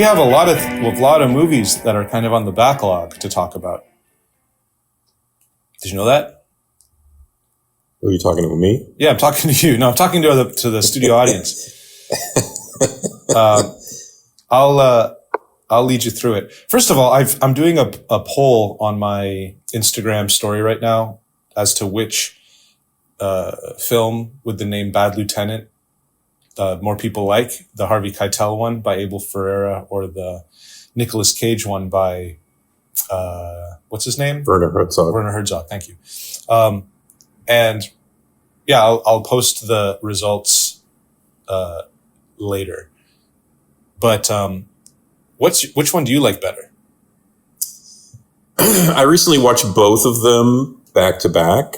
we have a lot of movies that are kind of on the backlog to talk about. Did you know that? Are you talking to me? Yeah, I'm talking to you. No, I'm talking to the studio audience. I'll lead you through it. First of all, I'm doing a poll on my Instagram story right now as to which film with the name Bad Lieutenant more people like, the Harvey Keitel one by Abel Ferrara or the Nicolas Cage one by what's his name? Werner Herzog. Thank you. And yeah, I'll post the results later. But which one do you like better? I recently watched both of them back to back.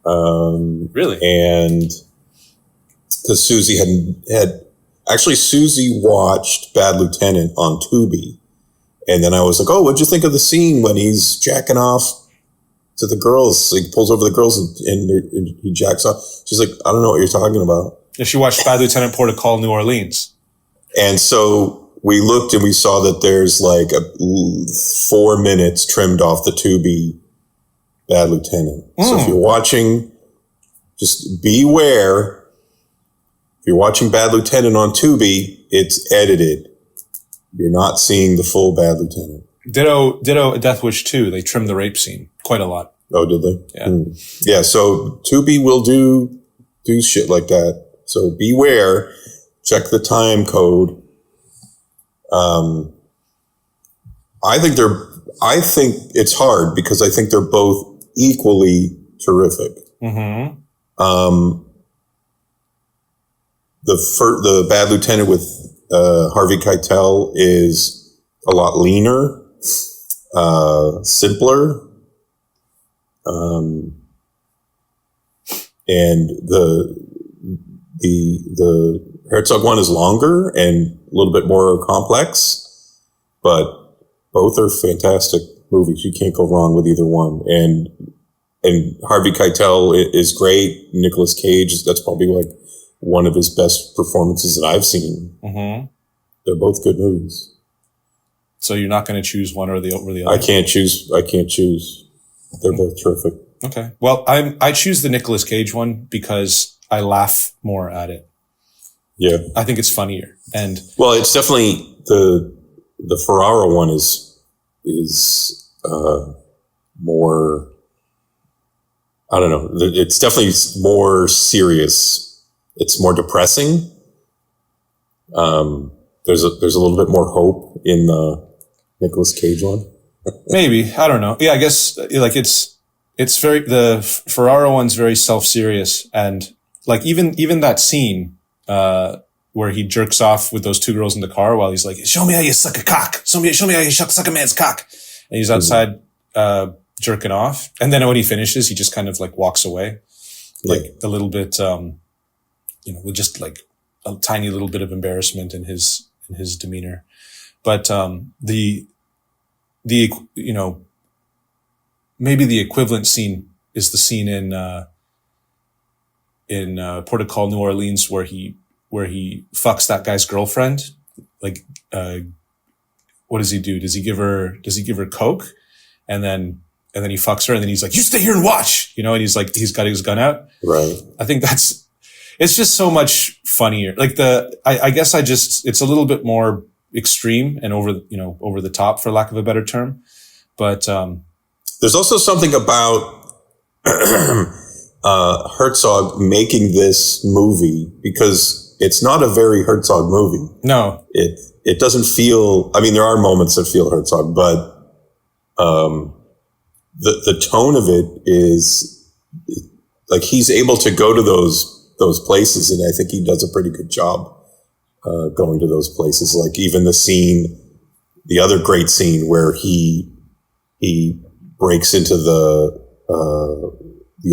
Really? And because Susie Susie watched Bad Lieutenant on Tubi. And then I was like, oh, what'd you think of the scene when he's jacking off to the girls? He pulls over the girls and he jacks off. She's like, I don't know what you're talking about. If you watched Bad Lieutenant Port of Call, New Orleans. And so we looked and we saw that there's like 4 minutes trimmed off the Tubi Bad Lieutenant. So if you're watching, just beware. If you're watching Bad Lieutenant on Tubi, it's edited. You're not seeing the full Bad Lieutenant. Ditto Death Wish 2. They trimmed the rape scene quite a lot. Oh, did they? Yeah. Yeah, so Tubi will do shit like that. So beware. Check the time code. I think it's hard because I think they're both equally terrific. Mm-hmm. The Bad Lieutenant with Harvey Keitel is a lot leaner, simpler, and the Herzog one is longer and a little bit more complex, but both are fantastic movies. You can't go wrong with either one. And Harvey Keitel is great. Nicolas Cage, that's probably like one of his best performances that I've seen. Mm-hmm. They're both good movies. So you're not going to choose one over the other? I can't choose. They're both terrific. Okay. Well, I choose the Nicolas Cage one because I laugh more at it. Yeah. I think it's funnier. And well, it's definitely the Ferrara one is more, I don't know. It's definitely more serious. It's more depressing. There's a little bit more hope in the Nicolas Cage one. Maybe. I don't know. Yeah, I guess like the Ferrara one's very self-serious, and like even that scene where he jerks off with those two girls in the car while he's like, show me how you suck a cock. Show me how you suck a man's cock. And he's outside jerking off. And then when he finishes, he just kind of like walks away. Like a little bit, with just like a tiny little bit of embarrassment in his demeanor. But maybe the equivalent scene is the scene in Port of Call, New Orleans, where he fucks that guy's girlfriend. Like, what does he do? Does he give her coke? And then he fucks her, and then he's like, you stay here and watch, and he's like, he's got his gun out. Right. I think it's just so much funnier. Like I guess it's a little bit more extreme and over the top, for lack of a better term. But, there's also something about, Herzog making this movie, because it's not a very Herzog movie. No. It doesn't feel, I mean, there are moments that feel Herzog, but, the tone of it is like he's able to go to those places, and I think he does a pretty good job going to those places. Like even the other great scene where he breaks into the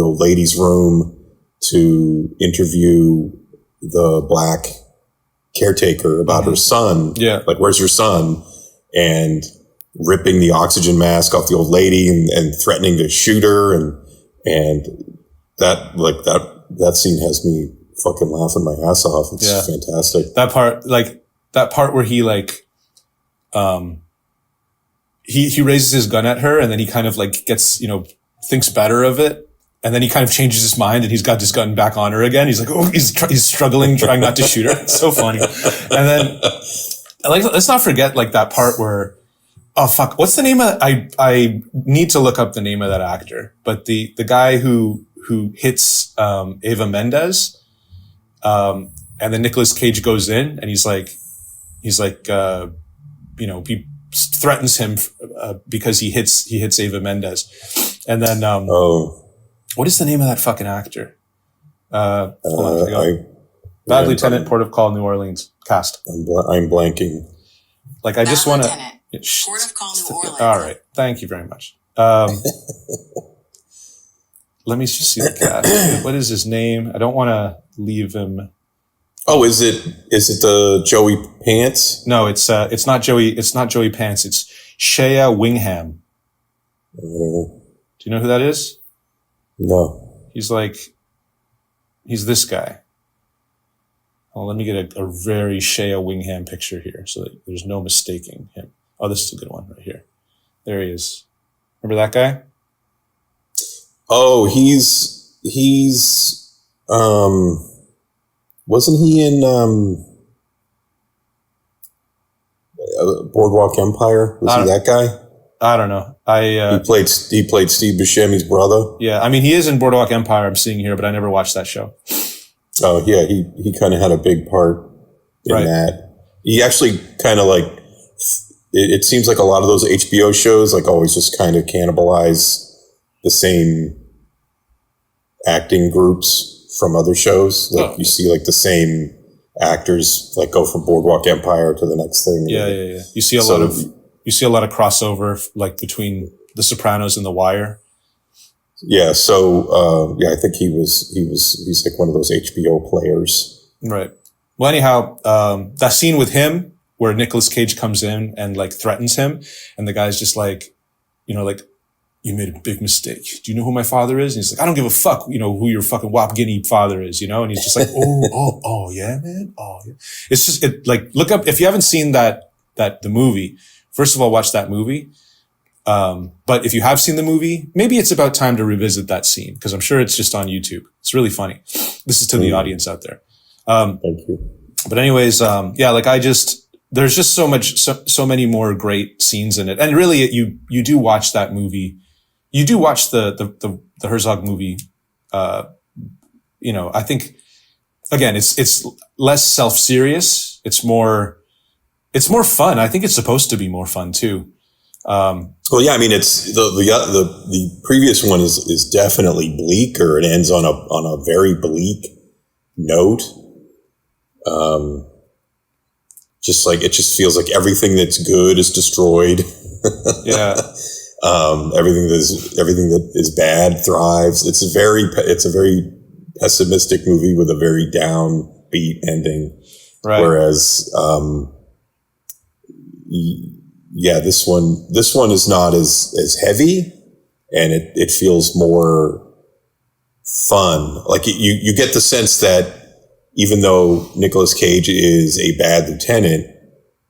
old lady's room to interview the black caretaker about her son. Yeah. Like, where's your son? And ripping the oxygen mask off the old lady and threatening to shoot her. And that scene has me fucking laughing my ass off. It's fantastic. That part where he like he raises his gun at her, and then he kind of like gets, thinks better of it. And then he kind of changes his mind and he's got his gun back on her again. He's like, oh, he's struggling, trying not to shoot her. It's so funny. And then, like, let's not forget like that part where, oh fuck, what's the name of, I need to look up the name of that actor, but the guy who hits, Eva Mendes, and then Nicolas Cage goes in and he's like, he threatens him, because he hits Eva Mendes. And then, what is the name of that fucking actor? Hold on, Bad Lieutenant, Port of Call, New Orleans cast. I'm blanking. Like, I just want to. Port of Call, New Orleans. All right, thank you very much. Let me just see the cast. What is his name? I don't want to leave him. Oh, is it Joey Pants? No, it's not Joey. It's not Joey Pants. It's Shea Wingham. Do you know who that is? No. He's this guy. Oh, let me get a very Shea Wingham picture here so that there's no mistaking him. Oh, this is a good one right here. There he is. Remember that guy? Oh, he's wasn't he in Boardwalk Empire? Was he that guy? I don't know. He played Steve Buscemi's brother. Yeah, I mean, he is in Boardwalk Empire. I'm seeing here, but I never watched that show. Oh yeah, he kind of had a big part in that. He actually kind of like it seems like a lot of those HBO shows like always just kind of cannibalize the same acting groups from other shows. Like you see like the same actors like go from Boardwalk Empire to the next thing. Yeah. You see a lot of crossover like between The Sopranos and The Wire. Yeah. So, I think he's like one of those HBO players. Right. Well, anyhow, that scene with him where Nicolas Cage comes in and like threatens him and the guy's just like, you made a big mistake. Do you know who my father is? And he's like, I don't give a fuck, who your fucking Wap Guinea father is, And he's just like, oh yeah, man. Oh yeah. It's just, look up, if you haven't seen the movie, first of all, watch that movie. But if you have seen the movie, maybe it's about time to revisit that scene because I'm sure it's just on YouTube. It's really funny. This is to the audience out there. Thank you. But anyways, there's just so many more great scenes in it. And really you do watch that movie. You do watch the Herzog movie. I think again, it's less self-serious. It's more fun. I think it's supposed to be more fun too. Well, yeah, I mean, it's the previous one is definitely bleaker. It ends on a very bleak note. Just like, it just feels like everything that's good is destroyed. Yeah. Everything that is bad thrives. It's a very pessimistic movie with a very downbeat ending. Right. Whereas, this one is not as heavy and it feels more fun. Like you get the sense that even though Nicolas Cage is a bad lieutenant,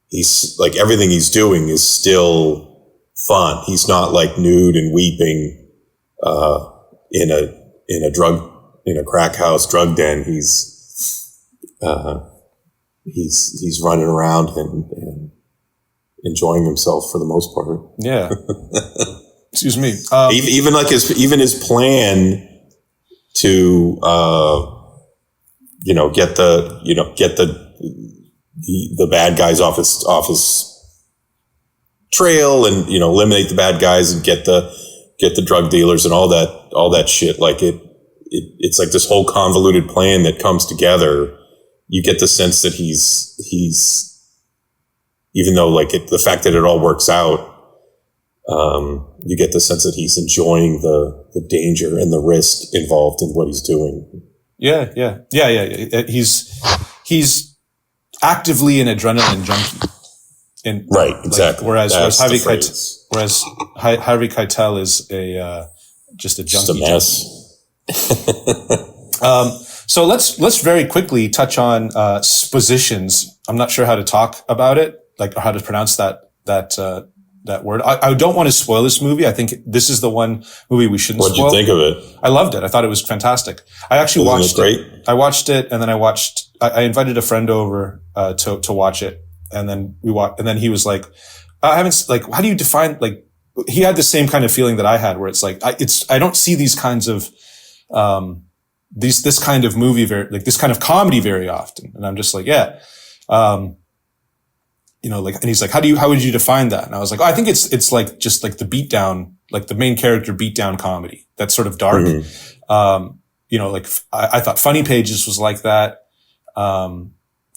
he's like everything he's doing is still fun. He's not like nude and weeping, in a crack house drug den. He's running around and enjoying himself for the most part. Yeah. Excuse me. Even his plan to, get the bad guys off his trail and, eliminate the bad guys and get the drug dealers and all that shit. Like it's like this whole convoluted plan that comes together. You get the sense that he's, even though like the fact that it all works out, you get the sense that he's enjoying the danger and the risk involved in what he's doing. Yeah. He's actively an adrenaline junkie. Right. Exactly. Whereas Harvey Keitel is just a junkie. Just a mess. So let's very quickly touch on suppositions. I'm not sure how to talk about it, like how to pronounce that that word. I don't want to spoil this movie. I think this is the one movie we shouldn't spoil. What'd you think of it? I loved it. I thought it was fantastic. I actually watched it. I watched it, and then I invited a friend over to watch it, and then and then he was like, I haven't, like, how do you define, like, he had the same kind of feeling that I had, where it's like, I don't see these kinds of, this kind of movie this kind of comedy very often. And I'm just like, yeah. Like, and he's like, how would you define that? And I was like, I think it's like, just like the beatdown, like the main character beatdown comedy. That's sort of dark. Like I thought Funny Pages was like that.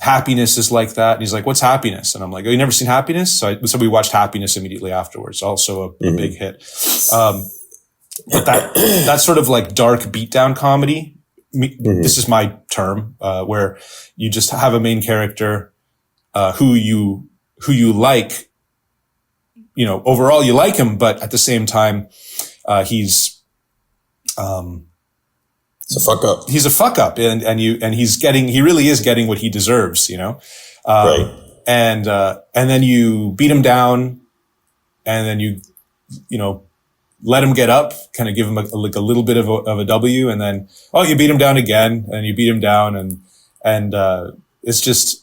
Happiness is like that. And he's like, what's Happiness? And I'm like, oh, you never seen Happiness? So we watched Happiness immediately afterwards. Also a big hit. But that sort of like dark beatdown comedy, this is my term, where you just have a main character, who you like, overall you like him, but at the same time, he's a fuck up. He's a fuck up, and he really is getting what he deserves, right. And then you beat him down, and then you let him get up, kind of give him a little bit of a W, and then, you beat him down again, and you beat him down, and it's just,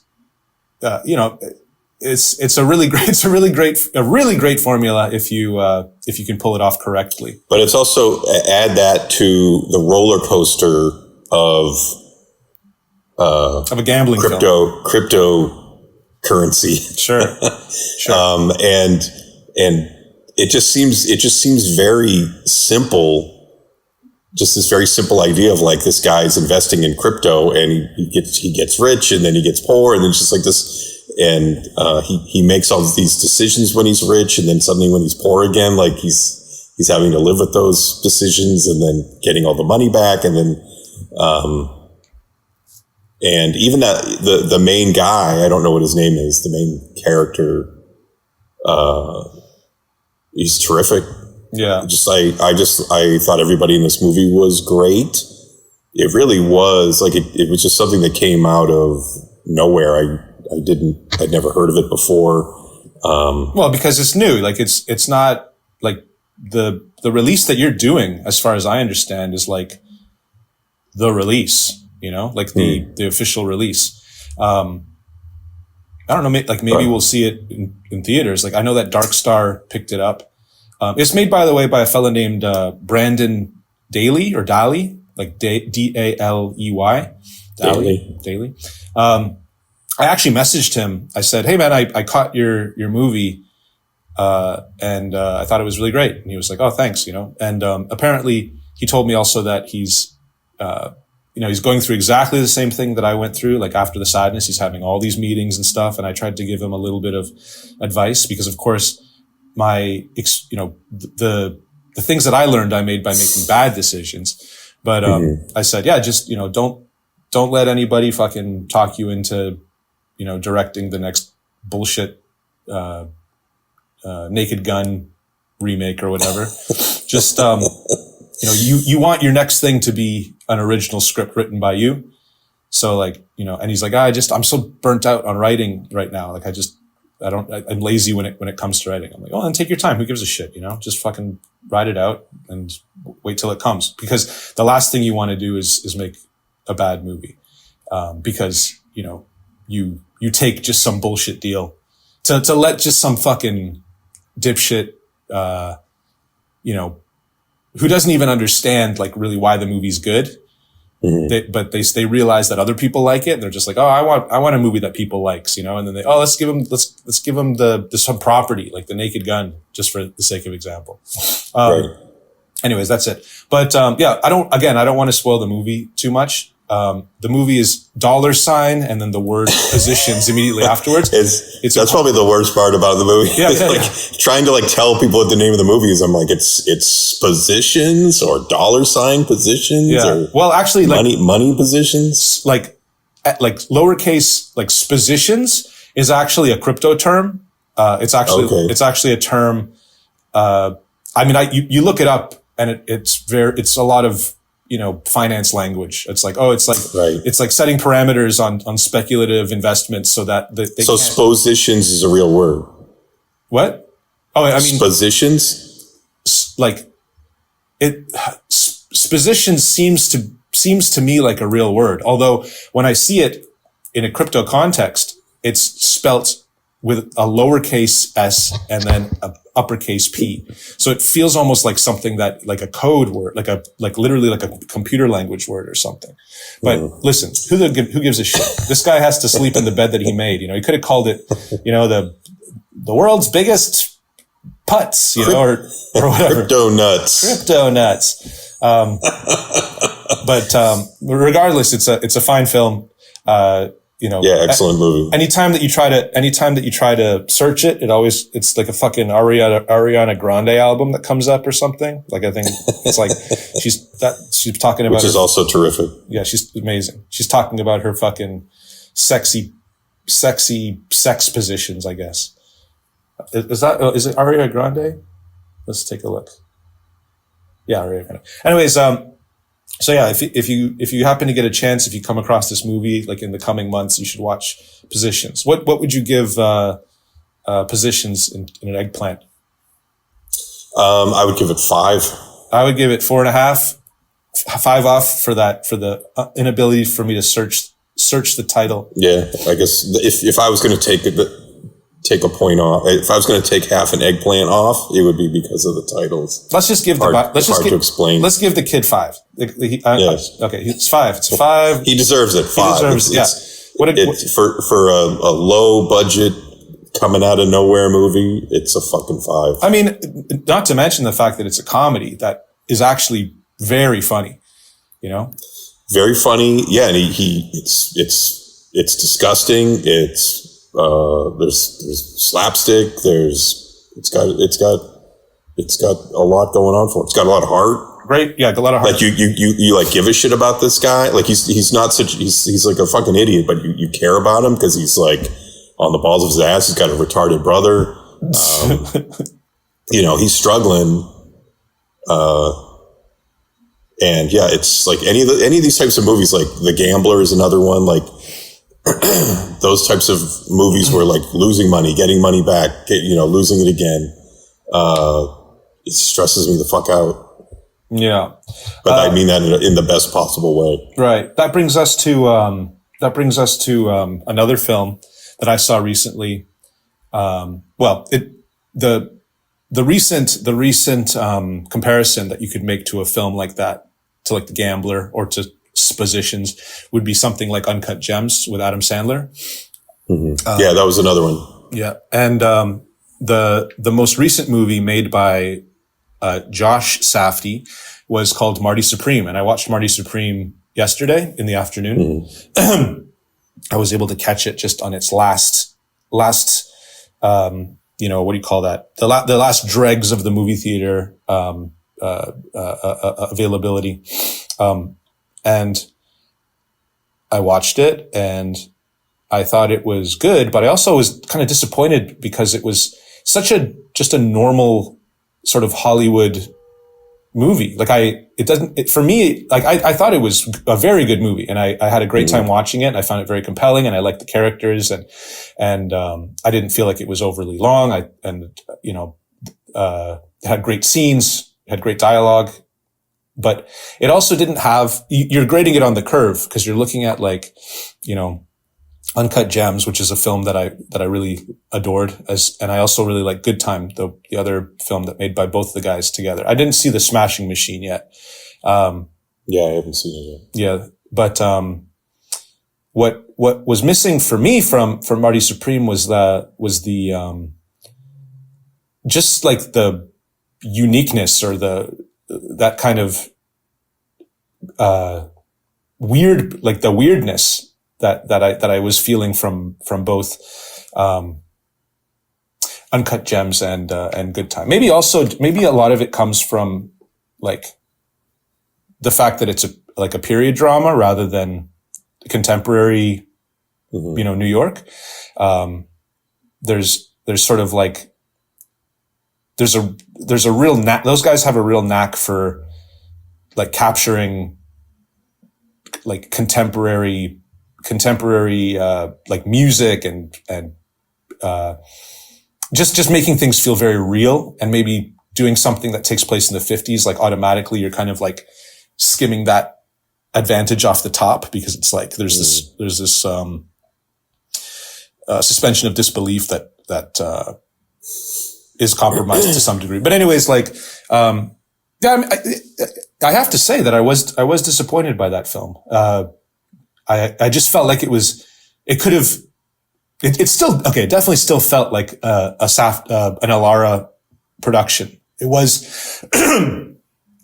it's a really great formula if you can pull it off correctly. But it's also add that to the roller coaster of a gambling cryptocurrency. Sure. And it just seems very simple. Just this very simple idea of like, this guy's investing in crypto, and he gets rich, and then he gets poor, and then it's just like this. And he makes all these decisions when he's rich, and then suddenly when he's poor again, like he's having to live with those decisions, and then getting all the money back, and then and even that the main guy, I don't know what his name is, the main character, he's terrific. Yeah. I thought everybody in this movie was great. It really was like, it was just something that came out of nowhere. I'd never heard of it before. Well, because it's new. Like it's not like the release that you're doing, as far as I understand, is like the release, like the official release. I don't know. Maybe we'll see it in theaters. Like I know that Dark Star picked it up. It's made, by the way, by a fellow named Brandon Daly, or Daly, like Daley. Daly. I actually messaged him. I said, "Hey man, I caught your movie, and I thought it was really great." And he was like, "Oh, thanks," And apparently, he told me also that he's going through exactly the same thing that I went through. Like after The Sadness, he's having all these meetings and stuff. And I tried to give him a little bit of advice because, of course, the things that I learned, I made by making bad decisions. But I said, yeah, just don't let anybody fucking talk you into directing the next bullshit Naked Gun remake or whatever. Just you want your next thing to be an original script written by you. So like, and he's like, I'm so burnt out on writing right now. Like I'm lazy when it comes to writing. I'm like, then take your time. Who gives a shit? Just fucking write it out and wait till it comes. Because the last thing you want to do is make a bad movie. Because, you take just some bullshit deal to let just some fucking dipshit, who doesn't even understand like really why the movie's good. But they realize that other people like it, and they're just like, I want a movie that people likes, and then they, let's give them some property, like The Naked Gun, just for the sake of example. Right. Anyways, that's it. But, I don't want to spoil the movie too much. The movie is $, and then the word positions immediately afterwards. That's probably the worst part about the movie. Yeah, trying to tell people what the name of the movie is. I'm like, it's positions or $ positions. Yeah. Or well, actually, money positions. Like lowercase positions is actually a crypto term. It's actually a term. You look it up, and it's a lot of finance language. It's like, it's like setting parameters on speculative investments so that So suppositions is a real word. What? Oh, I mean, Positions? like Sposition seems to me like a real word. Although when I see it in a crypto context, it's spelt with a lowercase s and then a uppercase p. So it feels almost like something that, like a code word, like literally like a computer language word or something. But listen, who gives a shit? This guy has to sleep in the bed that he made. You know, he could have called it, you know, the world's biggest putts, you know, or whatever. Crypto nuts. But regardless, it's a fine film. You know, yeah, excellent movie. Anytime that you try to search it, it's like a fucking Ariana Grande album that comes up or something. Like, I think it's like she's talking about, which is also terrific. Yeah, she's amazing. She's talking about her fucking sexy sex positions, I guess. Is it Ariana Grande? Let's take a look. Yeah, Ariana Grande. Anyways, so yeah, if you happen to get a chance, if you come across this movie like in the coming months, you should watch Positions. What would you give Positions in an eggplant? I would give it 5. I would give it 4.5, 5 off for the inability for me to search the title. Yeah, I guess if I was going to take a point off, if I was going to take half an eggplant off, it would be because of the titles. Let's just give to explain. Let's give the kid 5. Yes. Okay, it's 5. It's 5. He deserves it. 5. He deserves it. For a low budget coming out of nowhere movie, it's a fucking 5. I mean, not to mention the fact that it's a comedy that is actually very funny. You know, very funny. Yeah, and it's disgusting. There's slapstick. It's got a lot going on for it. It's got a lot of heart. Great. Yeah. A lot of heart. Like you like give a shit about this guy. Like he's like a fucking idiot, but you care about him because he's like on the balls of his ass. He's got a retarded brother. You know, he's struggling. And yeah, it's like any of these types of movies, like The Gambler is another one, like those types of movies where like losing money, getting money back, losing it again. It stresses me the fuck out. Yeah. But I mean that in the best possible way. Right. That brings us to another film that I saw recently. The recent comparison that you could make to a film like that, to like The Gambler or to Positions, would be something like Uncut Gems with Adam Sandler. Mm-hmm. Yeah, that was another one. Yeah. And the most recent movie made by Josh Safdie was called Marty Supreme. And I watched Marty Supreme yesterday in the afternoon. Mm-hmm. I was able to catch it just on its last what do you call that? The last dregs of the movie theater availability. And I watched it and I thought it was good, but I also was kind of disappointed because it was just a normal sort of Hollywood movie. Like I thought it was a very good movie and I had a great time watching it. And I found it very compelling and I liked the characters and I didn't feel like it was overly long. Had great scenes, had great dialogue, but it also didn't have, you're grading it on the curve because you're looking at like, Uncut Gems, which is a film that I really adored, and I also really like Good Time, the other film that made by both the guys together. I didn't see The Smashing Machine yet. Yeah, I haven't seen it yet. Yeah, but what was missing for me from Marty Supreme was the just like the uniqueness or that kind of weird, like the weirdness that I was feeling from both Uncut Gems and Good Time. Maybe a lot of it comes from like the fact that it's a period drama rather than contemporary, New York. There's sort of like there's a real knack. Those guys have a real knack for like capturing like contemporary like music and just making things feel very real, and maybe doing something that takes place in the 50s, like automatically you're kind of like skimming that advantage off the top, because it's like there's this suspension of disbelief that is compromised to some degree. But anyways, like yeah, I have to say that I was disappointed by that film. I just felt like it could have. It still, okay, it definitely still felt like an Alara production. It was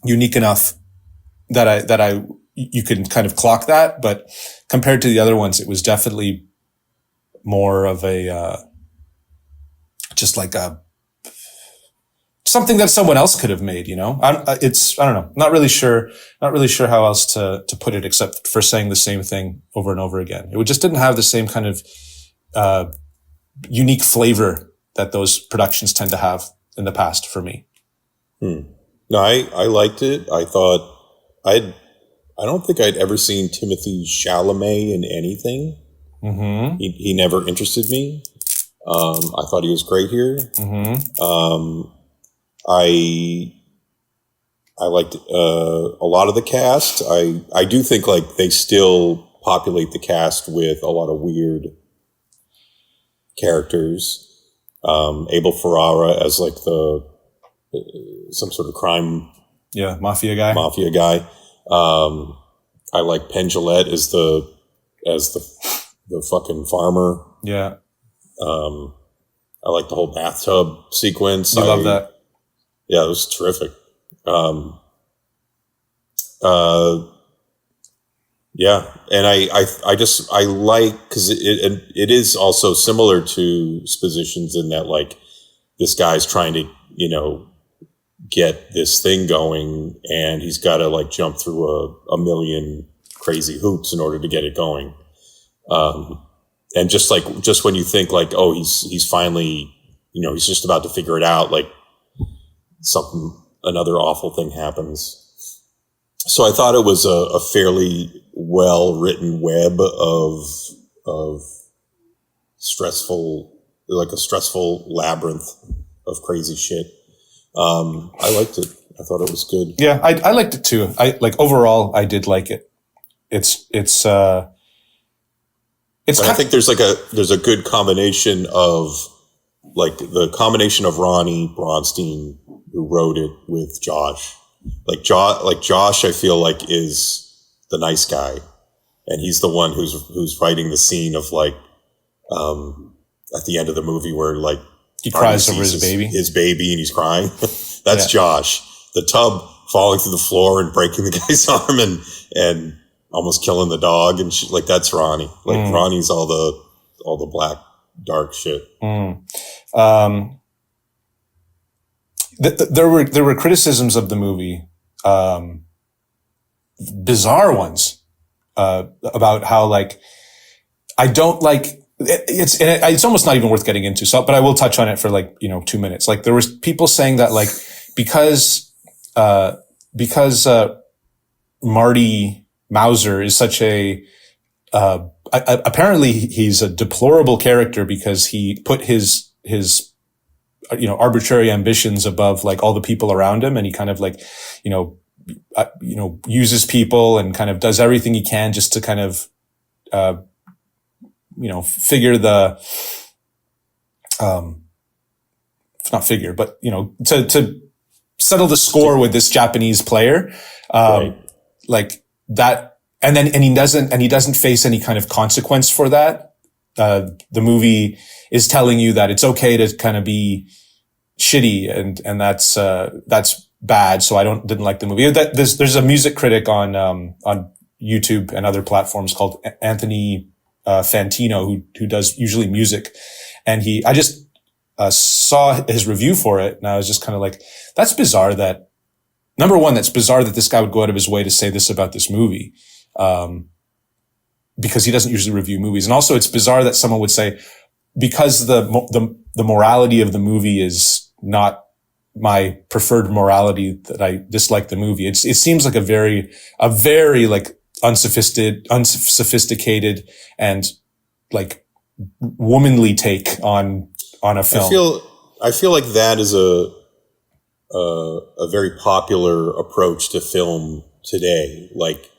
unique enough that you can kind of clock that, but compared to the other ones, it was definitely more of a, just like something that someone else could have made, you know? I don't know. Not really sure how else to put it, except for saying the same thing over and over again. It just didn't have the same kind of, unique flavor that those productions tend to have in the past for me. No, I liked it. I thought I don't think I'd ever seen Timothée Chalamet in anything. Mm-hmm. He never interested me. I thought he was great here. Mm-hmm. I liked a lot of the cast. I do think like they still populate the cast with a lot of weird characters. Abel Ferrara as like some sort of crime, mafia guy. I like Penn Jillette as the fucking farmer. Yeah. I like the whole bathtub sequence. I love that. Yeah, it was terrific. Yeah, and I like, because it is also similar to Suppositions in that like this guy's trying to, you know, get this thing going, and he's got to like jump through a million crazy hoops in order to get it going. And just when you think like, oh, he's finally, you know, he's just about to figure it out, like another awful thing happens. So I thought it was a fairly well written web of stressful, like a stressful labyrinth of crazy shit. I liked it. I thought it was good. Yeah, I liked it too. Overall, I did like it. I think there's a good combination of like the combination of Ronnie Bronstein, who wrote it, with Josh. Like Josh, I feel like is the nice guy, and he's the one who's writing the scene of like at the end of the movie where like he cries over his baby, and he's crying. That's Josh. The tub falling through the floor and breaking the guy's arm and almost killing the dog and shit, like that's Ronnie. Like Ronnie's all the black dark shit. There were criticisms of the movie, bizarre ones, about how like I don't like it's almost not even worth getting into. So, but I will touch on it for like 2 minutes. Like there was people saying that like because Marty Mauser is such apparently he's a deplorable character because he put his arbitrary ambitions above like all the people around him, and he kind of like uses people and kind of does everything he can just to kind of figure the not figure, but to settle the score with this Japanese player, right. Like that, and he doesn't face any kind of consequence for that. The movie is telling you that it's okay to kind of be shitty, and that's bad. So I didn't like the movie. There's a music critic on YouTube and other platforms called Anthony Fantino who does usually music, and I just saw his review for it, and I was just kind of like, that's bizarre. That number one, that's bizarre that this guy would go out of his way to say this about this movie, because he doesn't usually review movies, and also it's bizarre that someone would say, because the morality of the movie is not my preferred morality, that I dislike the movie. It seems like a very like unsophisticated and like womanly take on a film. I feel like that is a very popular approach to film today. Like,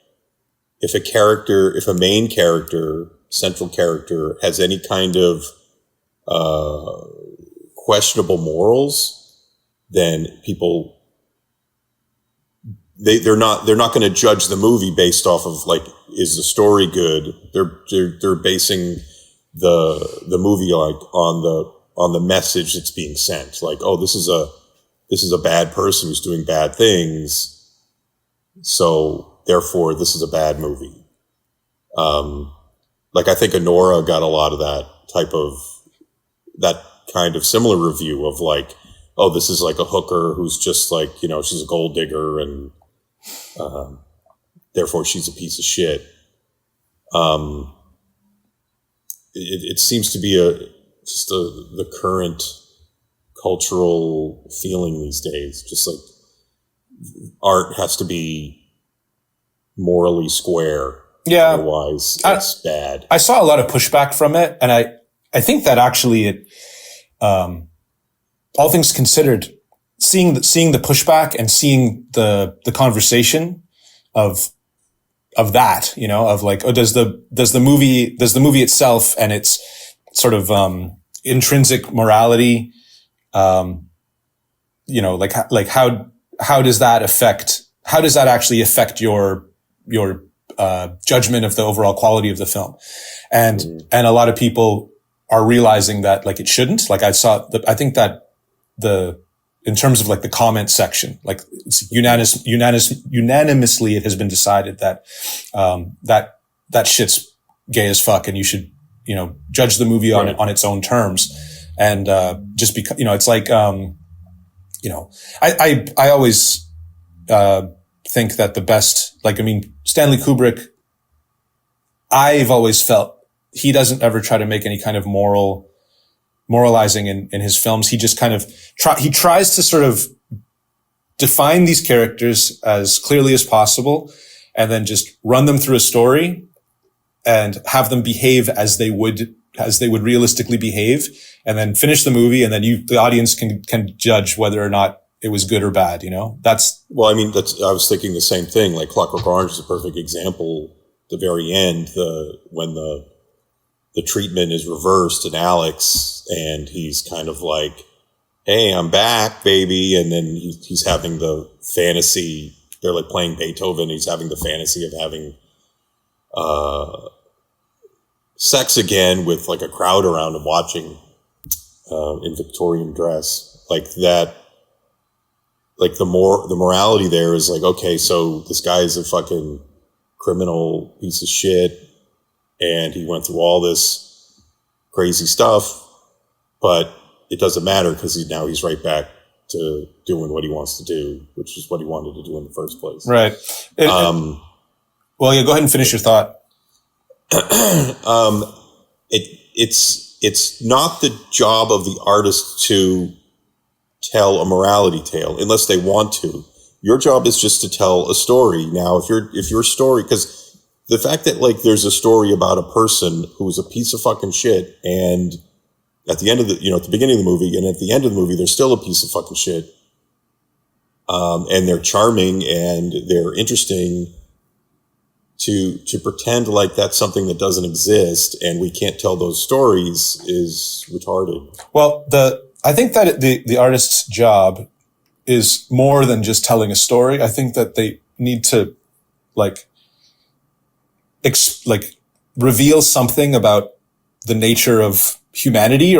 if a main character, central character, has any kind of questionable morals, then people they're not going to judge the movie based off of like, is the story good? They're basing the movie like on the message that's being sent. Like, oh, this is a bad person who's doing bad things, so therefore this is a bad movie. Like, I think Anora got a lot of that kind of similar review of like, oh, this is like a hooker who's just like, she's a gold digger and therefore she's a piece of shit. It seems to be the current cultural feeling these days. Just like, art has to be morally square. Yeah. Otherwise, it's bad. I saw a lot of pushback from it, and I think that actually all things considered, seeing the pushback and seeing the conversation of that, of like, oh, does the movie itself and its sort of intrinsic morality, like how does that actually affect your judgment of the overall quality of the film? And a lot of people are realizing that like it shouldn't. Like, I think that in terms of like the comment section, like it's unanimously it has been decided that that shit's gay as fuck, and you should judge the movie on its own terms. And just because it's like I always think that the best, like, I mean, Stanley Kubrick, I've always felt he doesn't ever try to make any kind of moralizing in his films. He just kind of he tries to sort of define these characters as clearly as possible, and then just run them through a story and have them behave as they would realistically behave, and then finish the movie, and then the audience can judge whether or not it was good or bad. That's, well, I mean, I was thinking the same thing. Like, Clockwork Orange is a perfect example. The very end, when the treatment is reversed in Alex, and he's kind of like, hey, I'm back, baby. And then he's having the fantasy. They're like playing Beethoven. He's having the fantasy of having sex again with like a crowd around him watching in Victorian dress. Like that, like the morality there is like, okay, so this guy is a fucking criminal piece of shit, and he went through all this crazy stuff, but it doesn't matter because he's right back to doing what he wants to do, which is what he wanted to do in the first place. Right. Well, yeah, go ahead and finish your thought. It's not the job of the artist to tell a morality tale unless they want to. Your job is just to tell a story. Now, if your story, because the fact that like there's a story about a person who's a piece of fucking shit, and at the end of at the beginning of the movie and at the end of the movie, they're still a piece of fucking shit. And they're charming and they're interesting, to pretend like that's something that doesn't exist and we can't tell those stories is retarded. Well, I think that the artist's job is more than just telling a story. I think that they need to reveal something about the nature of humanity,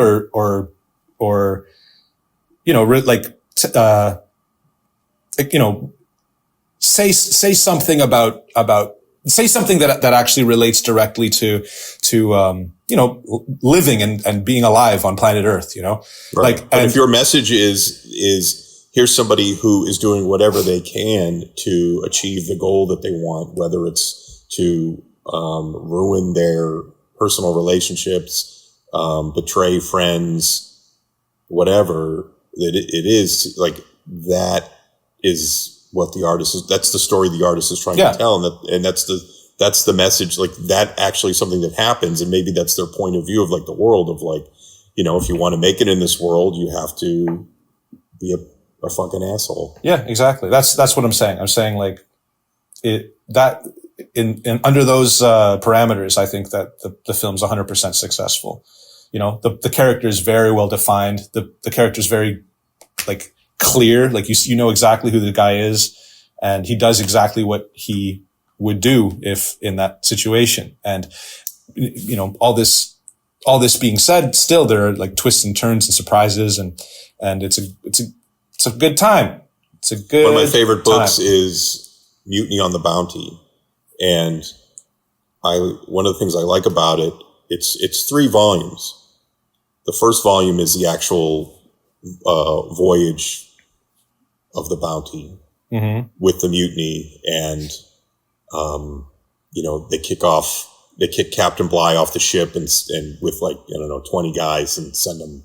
say something about say something that actually relates directly to living and being alive on planet Earth, Right. But if your message is here's somebody who is doing whatever they can to achieve the goal that they want, whether it's to ruin their personal relationships, betray friends, whatever, it is like that is what the artist is. That's the story the artist is trying to tell, and that's the message. Like, that actually something that happens, and maybe that's their point of view of like the world of like, if you want to make it in this world, you have to be a fucking asshole. Yeah, exactly. That's what I'm saying. I'm saying like under those parameters, I think that the film's 100% successful. The character is very well defined. The character is very like clear. Like you know exactly who the guy is, and he does exactly what he would do if in that situation. And all this being said, still there are like twists and turns and surprises, and it's a good time. It's a good. One of my favorite books time. is Mutiny on the Bounty, and one of the things I like about it, it's 3 volumes. The first volume is the actual voyage of the Bounty with the mutiny, and they kick Captain Bligh off the ship and with 20 guys and send them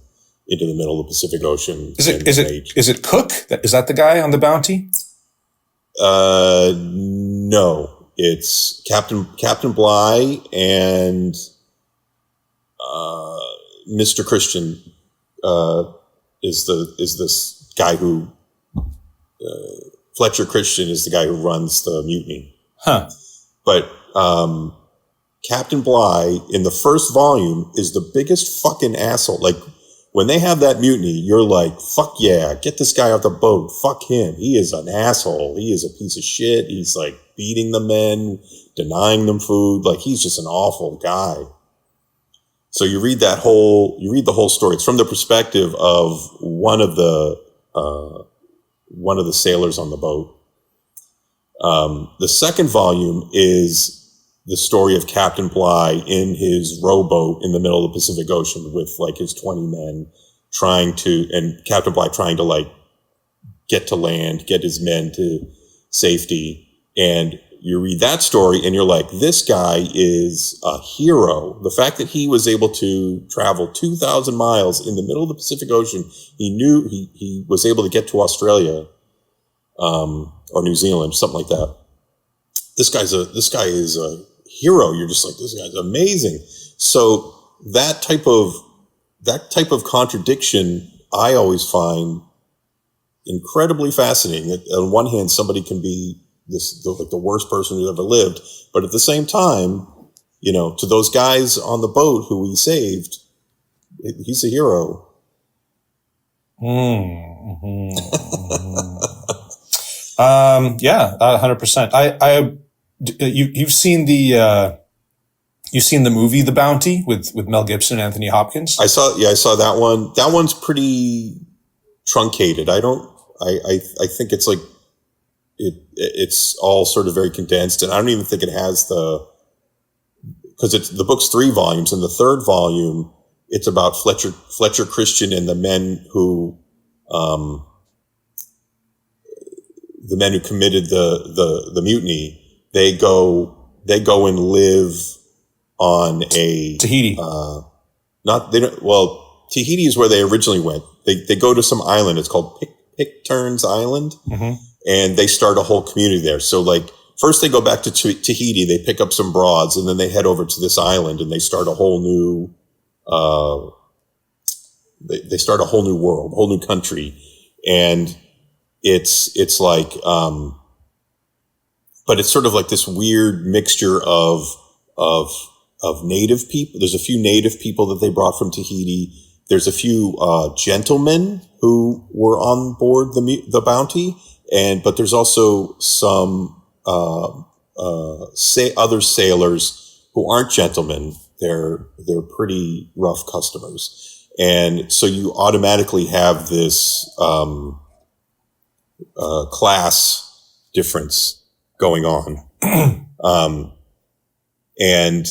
into the middle of the Pacific Ocean. Is it Cook? Is that the guy on the Bounty? No, it's Captain Bligh and Mr. Christian is this guy who Fletcher Christian is the guy who runs the mutiny. Huh. But Captain Bligh in the first volume is the biggest fucking asshole. Like when they have that mutiny, you're like, fuck yeah, get this guy off the boat. Fuck him. He is an asshole. He is a piece of shit. He's like beating the men, denying them food. Like he's just an awful guy. So you read the whole story. It's from the perspective of one of the sailors on the boat. The second volume is the story of Captain Bligh in his rowboat in the middle of the Pacific Ocean with like his 20 men and Captain Bligh trying to like get to land, get his men to safety. And you read that story and you're like, this guy is a hero. The fact that he was able to travel 2,000 miles in the middle of the Pacific Ocean, he knew he was able to get to Australia, or New Zealand, something like that. This guy is a hero. You're just like, this guy's amazing. So that type of contradiction, I always find incredibly fascinating. That on one hand, somebody can be the worst person who's ever lived, but at the same time, to those guys on the boat who he saved, he's a hero. Yeah, 100%. You've seen the movie The Bounty with Mel Gibson and Anthony Hopkins? I saw that one. That one's pretty truncated. I think it's like it's all sort of very condensed, and I don't even think it has because the book's 3 volumes, and the third volume it's about Fletcher Christian and the men who committed the mutiny. They go and live on a Tahiti. Tahiti is where they originally went. They go to some island. It's called Pitcairn's Island, and they start a whole community there. So like first they go back to Tahiti, they pick up some broads, and then they head over to this island and they start a whole new they start a whole new world, a whole new country, and it's like but it's sort of like this weird mixture of native people. There's a few native people that they brought from Tahiti. There's a few gentlemen who were on board the Bounty, but there's also some other sailors who aren't gentlemen. They're pretty rough customers, and so you automatically have this class difference going on. And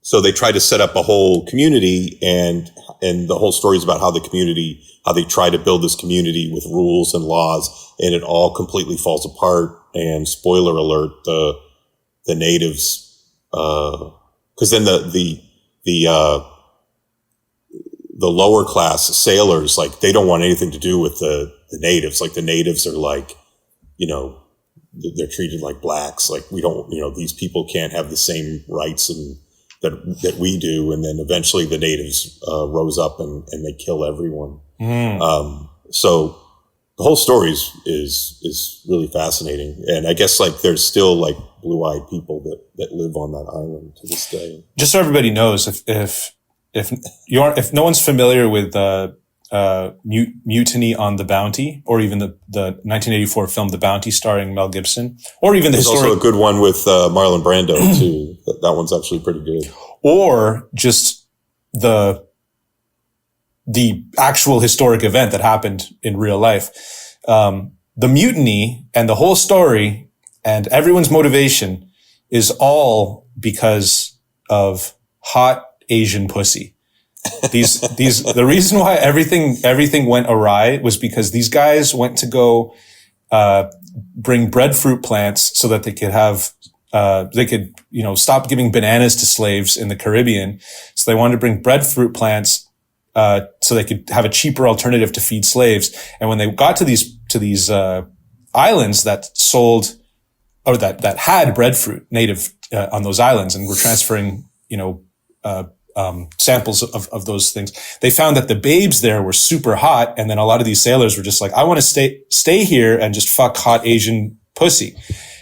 so they try to set up a whole community, and the whole story is about how they try to build this community with rules and laws, and it all completely falls apart. And spoiler alert, the natives, cause then the lower class sailors, like they don't want anything to do with the natives. Like the natives are like, they're treated like blacks. Like we don't, these people can't have the same rights and that we do, and then eventually the natives rose up and they kill everyone. So the whole story is really fascinating, and I guess like there's still like blue-eyed people that live on that island to this day. Just so everybody knows, if no one's familiar with Mutiny on the Bounty, or even the 1984 film The Bounty starring Mel Gibson, or even There's also a good one with Marlon Brando too. That one's actually pretty good. Or just the actual historic event that happened in real life. The mutiny and the whole story and everyone's motivation is all because of hot Asian pussy. The reason why everything went awry was because these guys went to go, bring breadfruit plants so that they could have, stop giving bananas to slaves in the Caribbean. So they wanted to bring breadfruit plants, so they could have a cheaper alternative to feed slaves. And when they got to these islands that sold, or that had breadfruit native, on those islands, and were transferring, samples of those things, they found that the babes there were super hot. And then a lot of these sailors were just like, I want to stay here and just fuck hot Asian pussy.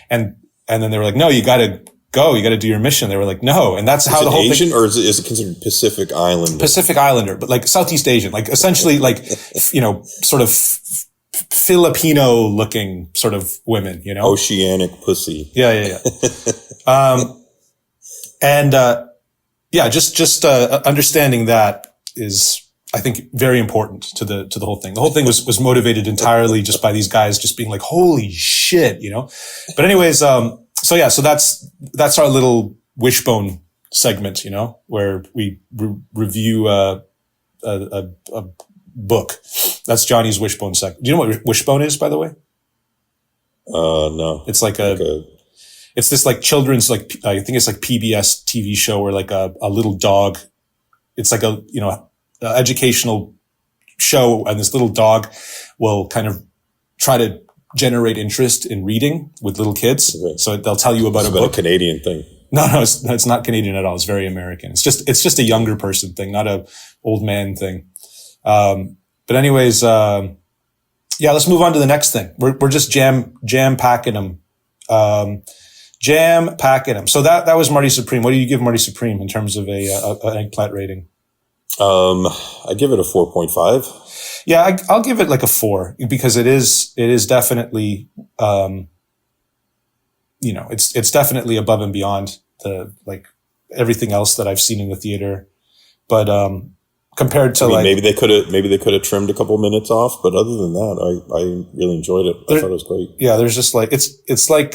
And then they were like, no, you gotta go. You gotta do your mission. They were like, no. And that's how the whole Asian, thing. or is it considered Pacific Islander? Pacific Islander, but like Southeast Asian, like essentially like, sort of Filipino looking sort of women, Oceanic pussy. Yeah. Just understanding that is, I think, very important to the whole thing. The whole thing was motivated entirely just by these guys just being like, holy shit, But anyways, so that's our little Wishbone segment, where we review a book. That's Johnny's Wishbone segment. Do you know what Wishbone is, by the way? No. It's like it's this like children's, like, I think it's like PBS TV show where like a little dog, it's like a, educational show, and this little dog will kind of try to generate interest in reading with little kids. Okay. So they'll tell you about a book. A Canadian thing. No, it's not Canadian at all. It's very American. It's just a younger person thing, not a old man thing. But anyways, let's move on to the next thing. We're just jam packing them. So that was Marty Supreme. What do you give Marty Supreme in terms of an eggplant rating? I give it a 4.5. Yeah, I'll give it like a 4, because it is definitely, it's definitely above and beyond the, like, everything else that I've seen in the theater. But, compared to maybe they could have trimmed a couple minutes off, but other than that, I really enjoyed it. I thought it was great. Yeah, there's just like, it's like,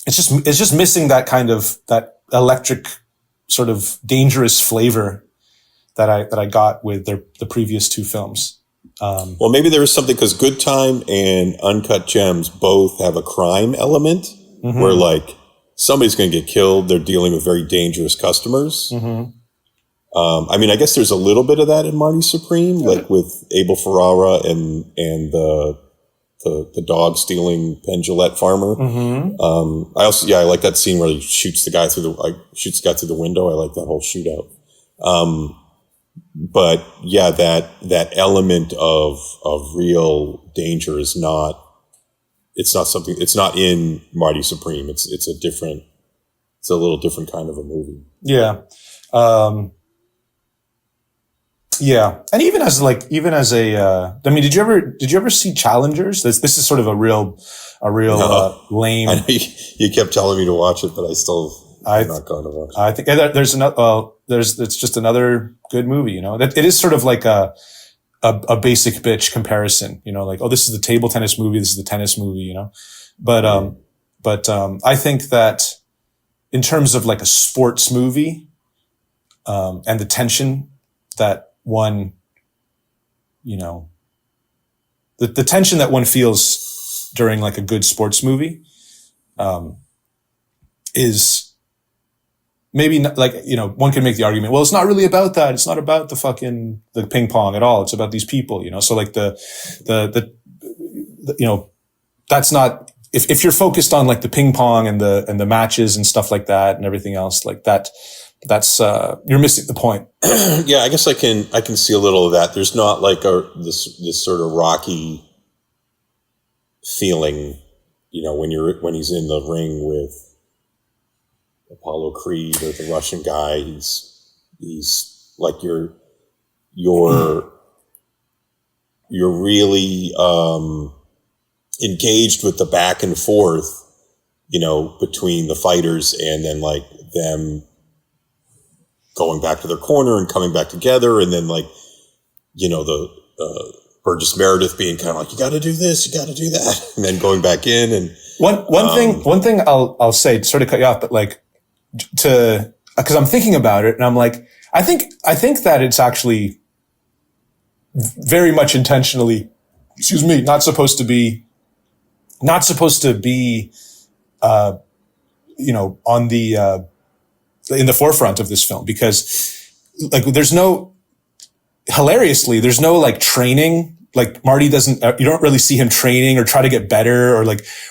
it's just missing that kind of, that electric sort of dangerous flavor that I got with the previous two films. Well, maybe there is something, because Good Time and Uncut Gems both have a crime element, where like somebody's going to get killed. They're dealing with very dangerous customers. I guess there's a little bit of that in Marty Supreme, like with Abel Ferrara and the dog stealing Penn Jillette farmer. I like that scene where he shoots the guy through the window. I like that whole shootout. But yeah, that element of real danger is not something, it's not in Marty Supreme. It's a little different kind of a movie. Yeah. Yeah. And even as did you ever see Challengers? This is sort of a real lame. I know you kept telling me to watch it, but I'm not going to watch it. I think it's just another good movie, that it is sort of like a basic bitch comparison, like, oh, this is the table tennis movie. This is the tennis movie, but I think that in terms of like a sports movie, and the tension that one, the tension that one feels during like a good sports movie, is maybe not, like, one can make the argument, well, it's not really about that. It's not about the ping pong at all. It's about these people, so like the that's not if you're focused on like the ping pong and the matches and stuff like that and everything else like that's you're missing the point. Yeah, I guess I can see a little of that. There's not like this sort of Rocky feeling, when he's in the ring with Apollo Creed or the Russian guy. He's like you're really engaged with the back and forth, between the fighters, and then like them going back to their corner and coming back together, and then like the Burgess Meredith being kind of like, you got to do this, you got to do that, and then going back in. And one thing I'll say, sort of cut you off, but like because I'm thinking about it and I'm like, I think that it's actually very much intentionally, not supposed to be, on the, in the forefront of this film, because like there's no like training. Like Marty you don't really see him training or try to get better,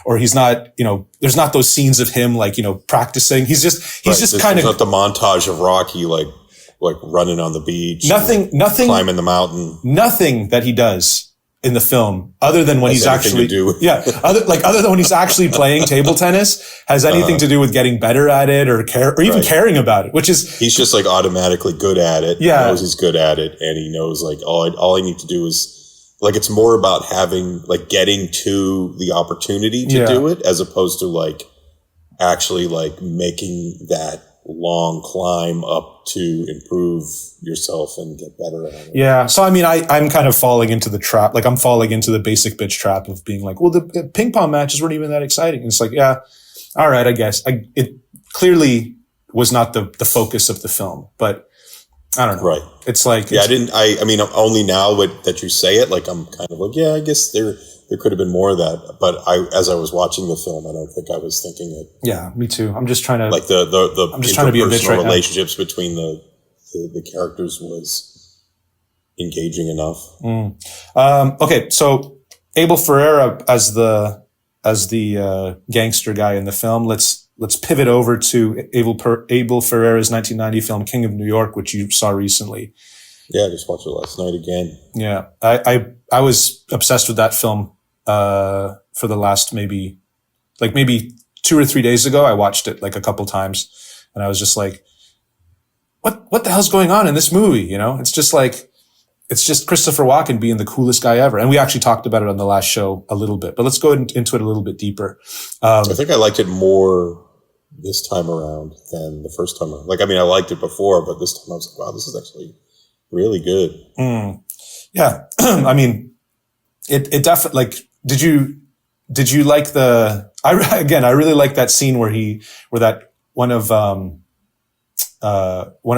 or he's not, there's not those scenes of him like, practicing. He's just kind of not the montage of Rocky, like running on the beach, nothing, climbing the mountain, nothing that he does in the film other than when he's actually, other than when he's actually playing table tennis has anything to do with getting better at it or even caring about it, which is, he's just like automatically good at it. Yeah. He knows he's good at it. And he knows like, all I need to do is, like, it's more about getting to the opportunity to do it, as opposed to like actually like making that long climb up to improve yourself and get better at it. Yeah. So, I mean, I'm kind of falling into the trap. Like I'm falling into the basic bitch trap of being like, well, the ping pong matches weren't even that exciting. And it's like, yeah, all right, I guess it clearly was not the focus of the film, but I don't know. Right. It's like, I mean, only now that you say it, like, I'm kind of like, yeah, I guess there could have been more of that. But as I was watching the film, I don't think I was thinking it. Yeah, me too. I'm just trying to, like I'm just trying to be a bitch right now. Relationships between the characters was engaging enough. Okay. So Abel Ferrara as the gangster guy in the film, let's pivot over to Abel Ferrara's 1990 film King of New York, which you saw recently. Yeah, I just watched it last night again. Yeah, I was obsessed with that film for the last maybe 2 or 3 days ago. I watched it like a couple times, and I was just like, what the hell's going on in this movie? It's just Christopher Walken being the coolest guy ever. And we actually talked about it on the last show a little bit, but let's go into it a little bit deeper. I think I liked it more this time around than the first time around. Like, I mean, I liked it before, but this time I was like, wow, this is actually really good. Yeah. I mean, it definitely, like, did you like I really like that scene where that one of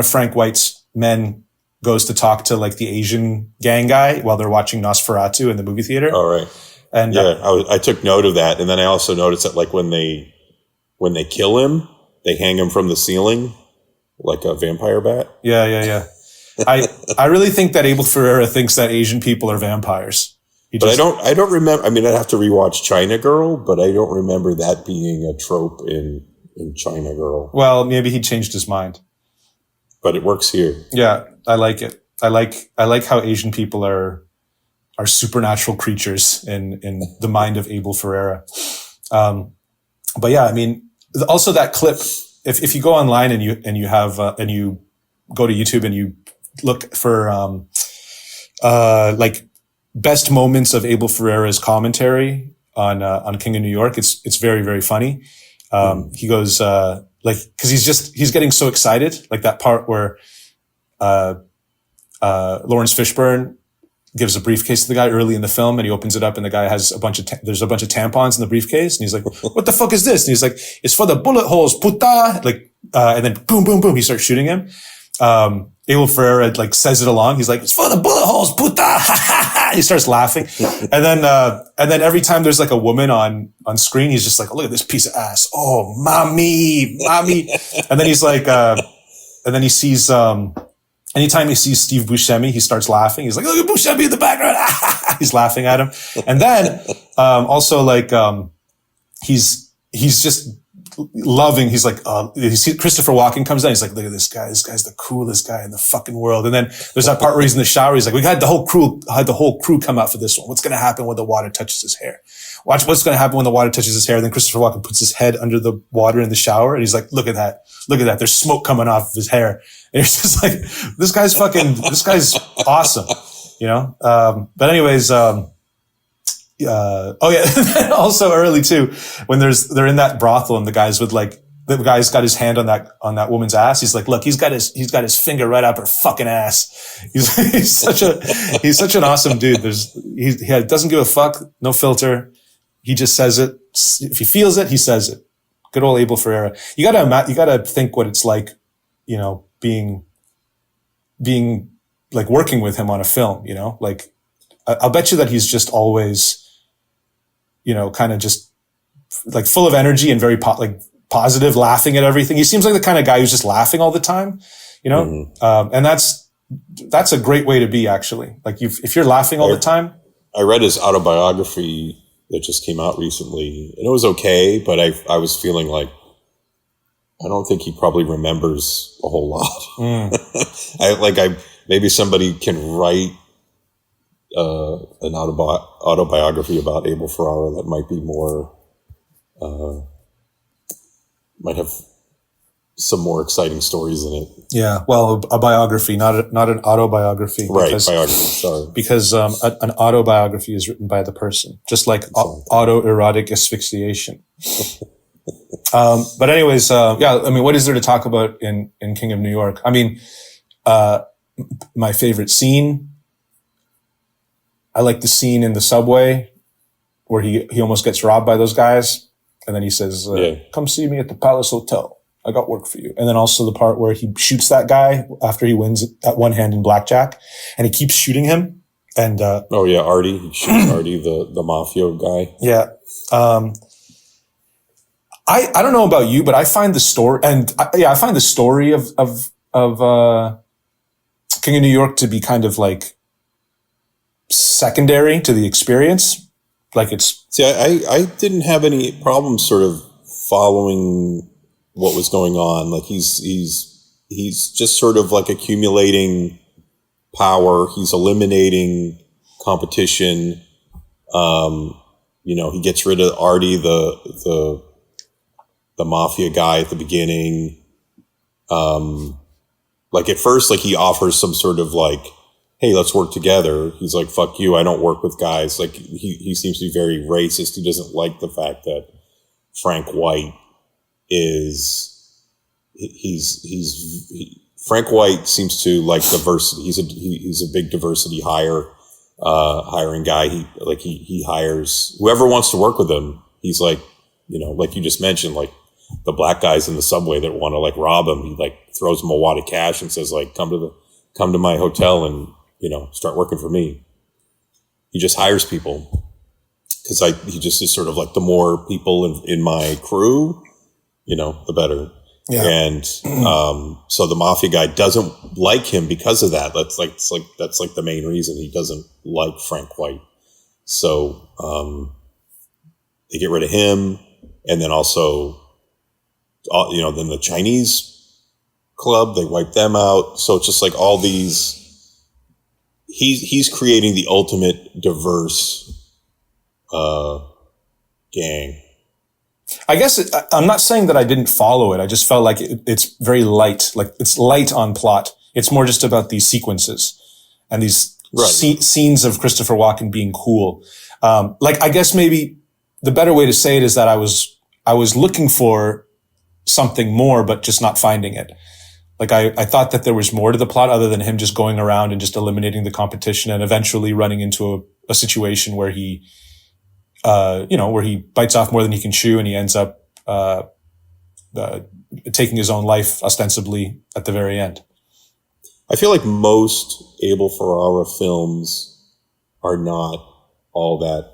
Frank White's men goes to talk to like the Asian gang guy while they're watching Nosferatu in the movie theater. All right. And I took note of that. And then I also noticed that like when they kill him, they hang him from the ceiling like a vampire bat. Yeah. I really think that Abel Ferrara thinks that Asian people are vampires. I don't remember. I mean, I'd have to rewatch China Girl, but I don't remember that being a trope in China Girl. Well, maybe he changed his mind. But it works here. Yeah, I like it. I like how Asian people are supernatural creatures in the mind of Abel Ferrara. But yeah, I mean, also that clip, if you go online and you have, and you go to YouTube and you look for, like best moments of Abel Ferrara's commentary on King of New York, it's very, very funny. He goes, like, cause he's getting so excited, like that part where, Lawrence Fishburne gives a briefcase to the guy early in the film, and he opens it up, and the guy has there's a bunch of tampons in the briefcase, and he's like, "What the fuck is this?" And he's like, "It's for the bullet holes, puta!" Like, and then boom, boom, boom, he starts shooting him. Abel Ferrara like says it along. He's like, "It's for the bullet holes, puta!" He starts laughing, and then every time there's like a woman on screen, he's just like, "Oh, look at this piece of ass! Oh, mommy!" And then he's like, and then he sees. Anytime he sees Steve Buscemi, he starts laughing. He's like, "Look at Buscemi in the background." He's laughing at him. And then, also like, he's just loving. He's like, Christopher Walken comes down. He's like, look at this guy. This guy's the coolest guy in the fucking world. And then there's that part where he's in the shower. He's like, we had the whole crew come out for this one. What's going to happen when the water touches his hair? Watch what's going to happen when the water touches his hair. And then Christopher Walken puts his head under the water in the shower. And he's like, look at that. Look at that. There's smoke coming off of his hair. And it's just like, this guy's awesome, you know? But anyways, oh yeah. Also early too, when they're in that brothel and the guy's got his hand on that woman's ass. He's like, look, he's got his finger right up her fucking ass. He's such an awesome dude. He doesn't give a fuck, no filter. He just says it. If he feels it, he says it. Good old Abel Ferrara. You gotta think what it's like, you know, being like working with him on a film, you know, like I'll bet you that he's just always, you know, kind of just like full of energy and very positive, laughing at everything. He seems like the kind of guy who's just laughing all the time, you know? Mm-hmm. And that's a great way to be, actually. Like if you're laughing all the time. I read his autobiography that just came out recently, and it was okay, but I was feeling like, I don't think he probably remembers a whole lot. Maybe somebody can write an autobiography about Abel Ferrara that might be more, might have some more exciting stories in it. Yeah, well, a biography, not an autobiography. Right, biography, sorry. Because an autobiography is written by the person, just like autoerotic asphyxiation. But anyways, yeah, I mean, what is there to talk about in King of New York? I mean, my favorite scene, I like the scene in the subway where he almost gets robbed by those guys. And then he says, come see me at the Palace Hotel. I got work for you. And then also the part where he shoots that guy after he wins at one hand in blackjack, and he keeps shooting him. And Artie. He shoots Artie, the mafia guy. Yeah. I don't know about you, but I find the story, I find the story of King of New York to be kind of like secondary to the experience. Like it's. See, I didn't have any problems sort of following what was going on. Like he's just sort of like accumulating power. He's eliminating competition. You know, he gets rid of Artie, the mafia guy at the beginning. Like at first, like he offers some sort of like, hey, let's work together. He's like, fuck you, I don't work with guys. Like he seems to be very racist. He doesn't like the fact that Frank White Frank White seems to like diversity. He's a big diversity hiring guy. He hires whoever wants to work with him. He's like, you know, like you just mentioned, like the black guys in the subway that want to like rob him. He like throws them a wad of cash and says like, come to my hotel and, you know, start working for me. He just hires people because he just is sort of like, the more people in my crew, you know, the better. Yeah. And so the mafia guy doesn't like him because of that. That's like the main reason he doesn't like Frank White. So they get rid of him, and then also, you know, then the Chinese club, they wipe them out. So it's just like all these. He's creating the ultimate diverse gang. I guess I'm not saying that I didn't follow it. I just felt like it's very light. Like it's light on plot. It's more just about these sequences and these scenes of Christopher Walken being cool. Like I guess maybe the better way to say it is that I was looking for something more, but just not finding it. Like I thought that there was more to the plot other than him just going around and just eliminating the competition and eventually running into a situation where he, where he bites off more than he can chew, and he ends up taking his own life ostensibly at the very end. I feel like most Abel Ferrara films are not all that.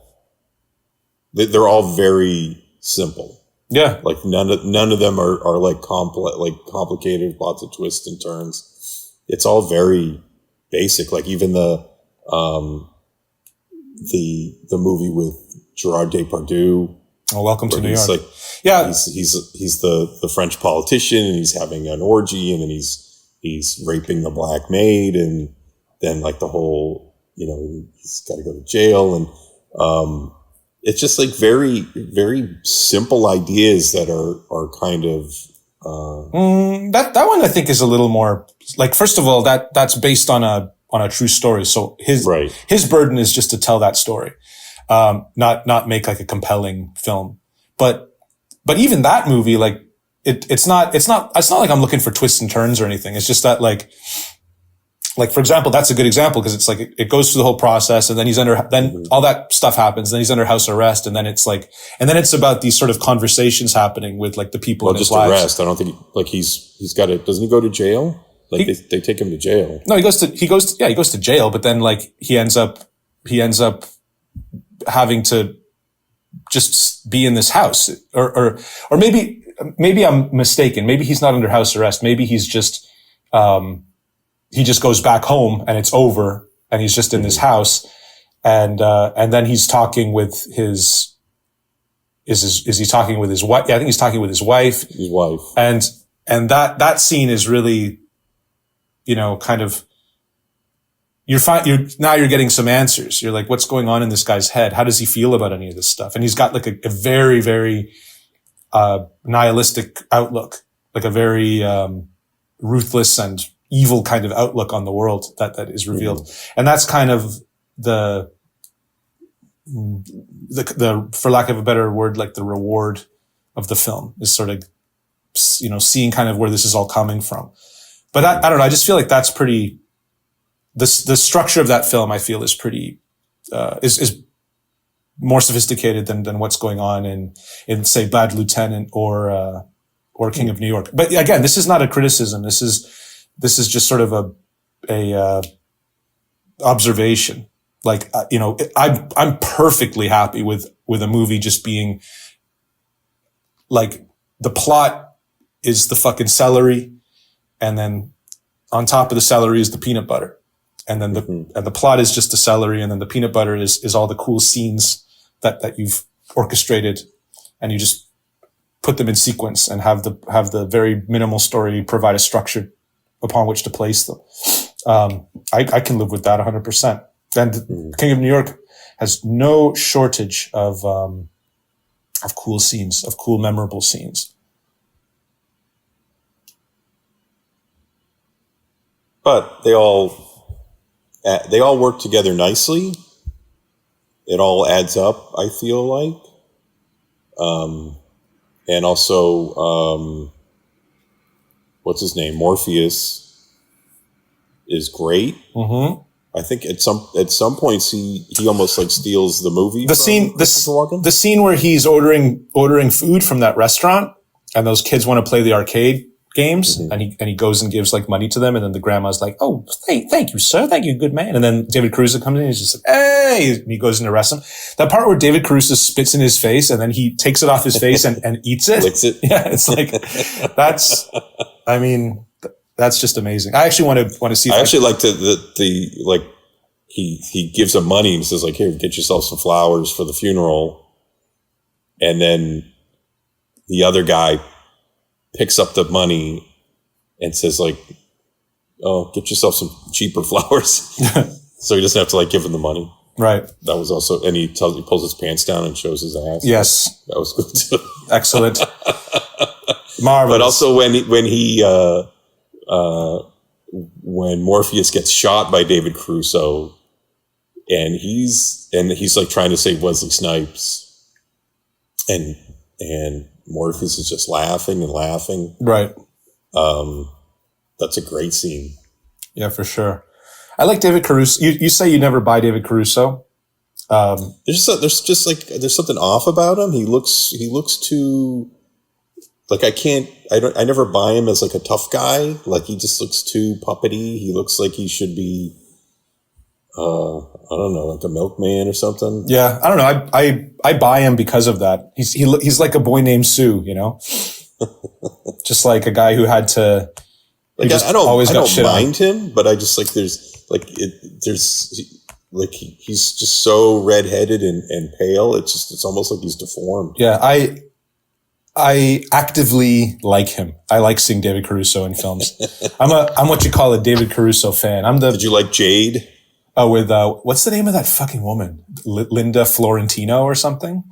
They're all very simple. Yeah, like none of them are like complicated, lots of twists and turns. It's all very basic. Like even the movie with Gerard Depardieu. Oh, welcome to New he's York. like, Yeah. he's the French politician, and he's having an orgy, and then he's raping the black maid, and then like the whole, he's got to go to jail, and it's just like very, very simple ideas that are kind of that one I think is a little more like, first of all, that's based on a true story. So his burden is just to tell that story, not make like a compelling film. But even that movie, like it's not like I'm looking for twists and turns or anything. It's just that like for example, that's a good example because it's like it goes through the whole process, and then then all that stuff happens, then he's under house arrest, and then it's about these sort of conversations happening with like the people in his lives. Well, just arrest. I don't think he's got it. Doesn't he go to jail? Like they take him to jail. No, he goes to jail, but then like he ends up having to just be in this house, or maybe I'm mistaken. Maybe he's not under house arrest. Maybe he's just he just goes back home and it's over, and he's just in this house, and then he's talking with his is he talking with his wife? Yeah, I think he's talking with his wife. His wife, and that scene is really, kind of, you're getting some answers. You're like, what's going on in this guy's head? How does he feel about any of this stuff? And he's got like a very, very nihilistic outlook, like a very ruthless and evil kind of outlook on the world that is revealed. And that's kind of the, for lack of a better word, like the reward of the film is sort of, seeing kind of where this is all coming from. But I don't know. I just feel like that's pretty, the structure of that film, I feel, is pretty, is more sophisticated than what's going on in say Bad Lieutenant or King of New York. But again, this is not a criticism. This is just sort of a observation. Like, I'm perfectly happy with a movie just being like, the plot is the fucking celery, and then on top of the celery is the peanut butter. And then and the plot is just the celery, and then the peanut butter is all the cool scenes that you've orchestrated, and you just put them in sequence and have the very minimal story provide a structure upon which to place them. I can live with that 100%. And King of New York has no shortage of cool scenes, of cool, memorable scenes. But they all work together nicely. It all adds up, I feel like. And also, what's his name? Morpheus is great. Mm-hmm. I think at some points he almost like steals the movie. The scene where he's ordering food from that restaurant, and those kids want to play the arcade games, and he goes and gives like money to them, and then the grandma's like, "Oh, thank you, sir, thank you, good man." And then David Caruso comes in, and he's just like, "Hey," and he goes in to arrest him. That part where David Caruso spits in his face, and then he takes it off his face and eats it. Licks it. Yeah, it's like that's just amazing. I actually want to see. I actually like the like he gives him money and says like, "Here, get yourself some flowers for the funeral," and then the other guy picks up the money and says like, "Oh, get yourself some cheaper flowers." So he doesn't have to like give him the money. Right. That was also, and he pulls his pants down and shows his ass. Yes. That was good too. Excellent. Marvelous. But also when Morpheus gets shot by David Caruso, and he's like trying to save Wesley Snipes, and Morpheus is just laughing and laughing. Right. That's a great scene. Yeah, for sure. I like David Caruso. You say you never buy David Caruso. There's something off about him. He looks too, like, I never buy him as like a tough guy. Like, he just looks too puppety. He looks like he should be, I don't know, like a milkman or something. Yeah. I don't know. I buy him because of that. He's like a boy named Sue, just like a guy who had to, like, I don't mind him, but I just like, there's like he's just so redheaded and pale. It's almost like he's deformed. Yeah, I actively like him. I like seeing David Caruso in films. I'm what you call a David Caruso fan. Did you like Jade? Oh, with what's the name of that fucking woman? Linda Florentino or something?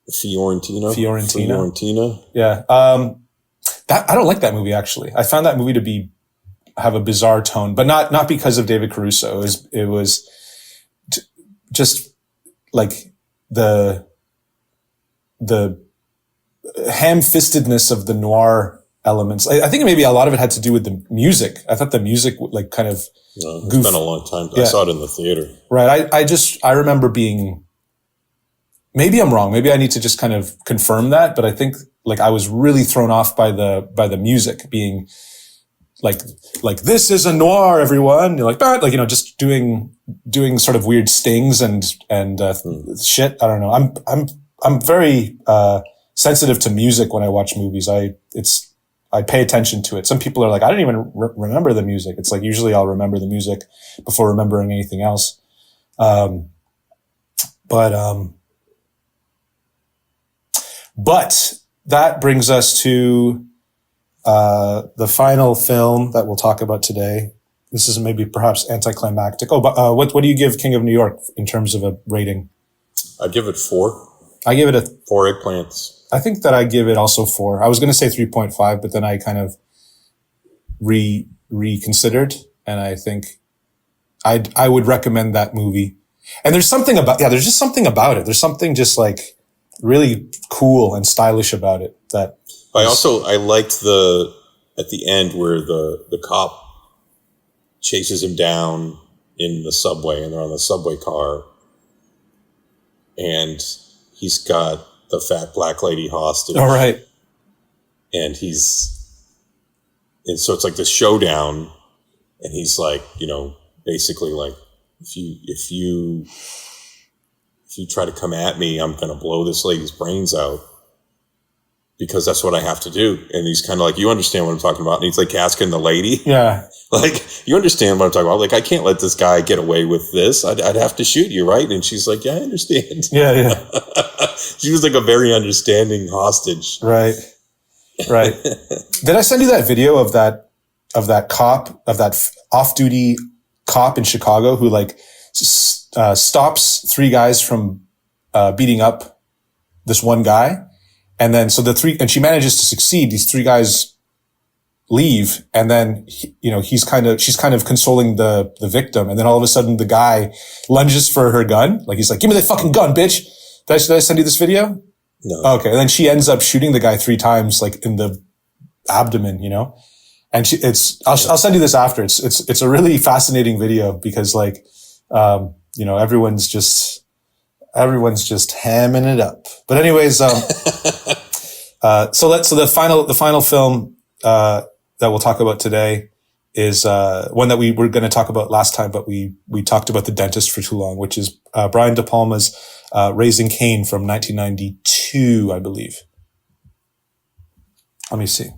Fiorentina. Yeah. That I don't like that movie actually. I found that movie to have a bizarre tone, but not because of David Caruso. It was just like the ham-fistedness of the noir elements. I think maybe a lot of it had to do with the music. I thought the music like kind of it's been a long time. Yeah. I saw it in the theater. Right. I remember being, maybe I'm wrong. Maybe I need to just kind of confirm that, but I think like I was really thrown off by the music being like this is a noir, everyone. You're like, but like, just doing sort of weird stings and shit. I don't know. I'm very, sensitive to music when I watch movies. I pay attention to it. Some people are like, I don't even remember the music. It's like, usually I'll remember the music before remembering anything else. But that brings us to, the final film that we'll talk about today. This is maybe perhaps anticlimactic. Oh, but, what do you give King of New York in terms of a rating? I give it 4. I give it 4 eggplants. I think that I give it also 4. I was going to say 3.5, but then I kind of reconsidered, and I think I would recommend that movie. And there's just something about it. There's something just like really cool and stylish about it that I liked at the end where the cop chases him down in the subway, and they're on the subway car, and he's got the fat black lady hostage. All right. And so it's like this showdown, and he's like, basically like, if you try to come at me, I'm going to blow this lady's brains out, because that's what I have to do. And he's kind of like, you understand what I'm talking about? And he's like asking the lady. Yeah. Like, you understand what I'm talking about? Like, I can't let this guy get away with this. I'd have to shoot you, right? And she's like, yeah, I understand. Yeah. She was like a very understanding hostage. Right. Did I send you that video of that off-duty cop in Chicago who like stops 3 guys from beating up this one guy? And then, and she manages to succeed. These 3 guys leave. And then, she's kind of consoling the victim. And then all of a sudden the guy lunges for her gun. Like, he's like, give me the fucking gun, bitch. Did I send you this video? No. Okay. And then she ends up shooting the guy 3 times, like in the abdomen, and I'll send you this after. It's a really fascinating video because like, everyone's just hamming it up. But anyways, so the final film, that we'll talk about today is, one that we were going to talk about last time, but we talked about The Dentist for too long, which is, Brian De Palma's, Raising Cain from 1992, I believe. Let me see.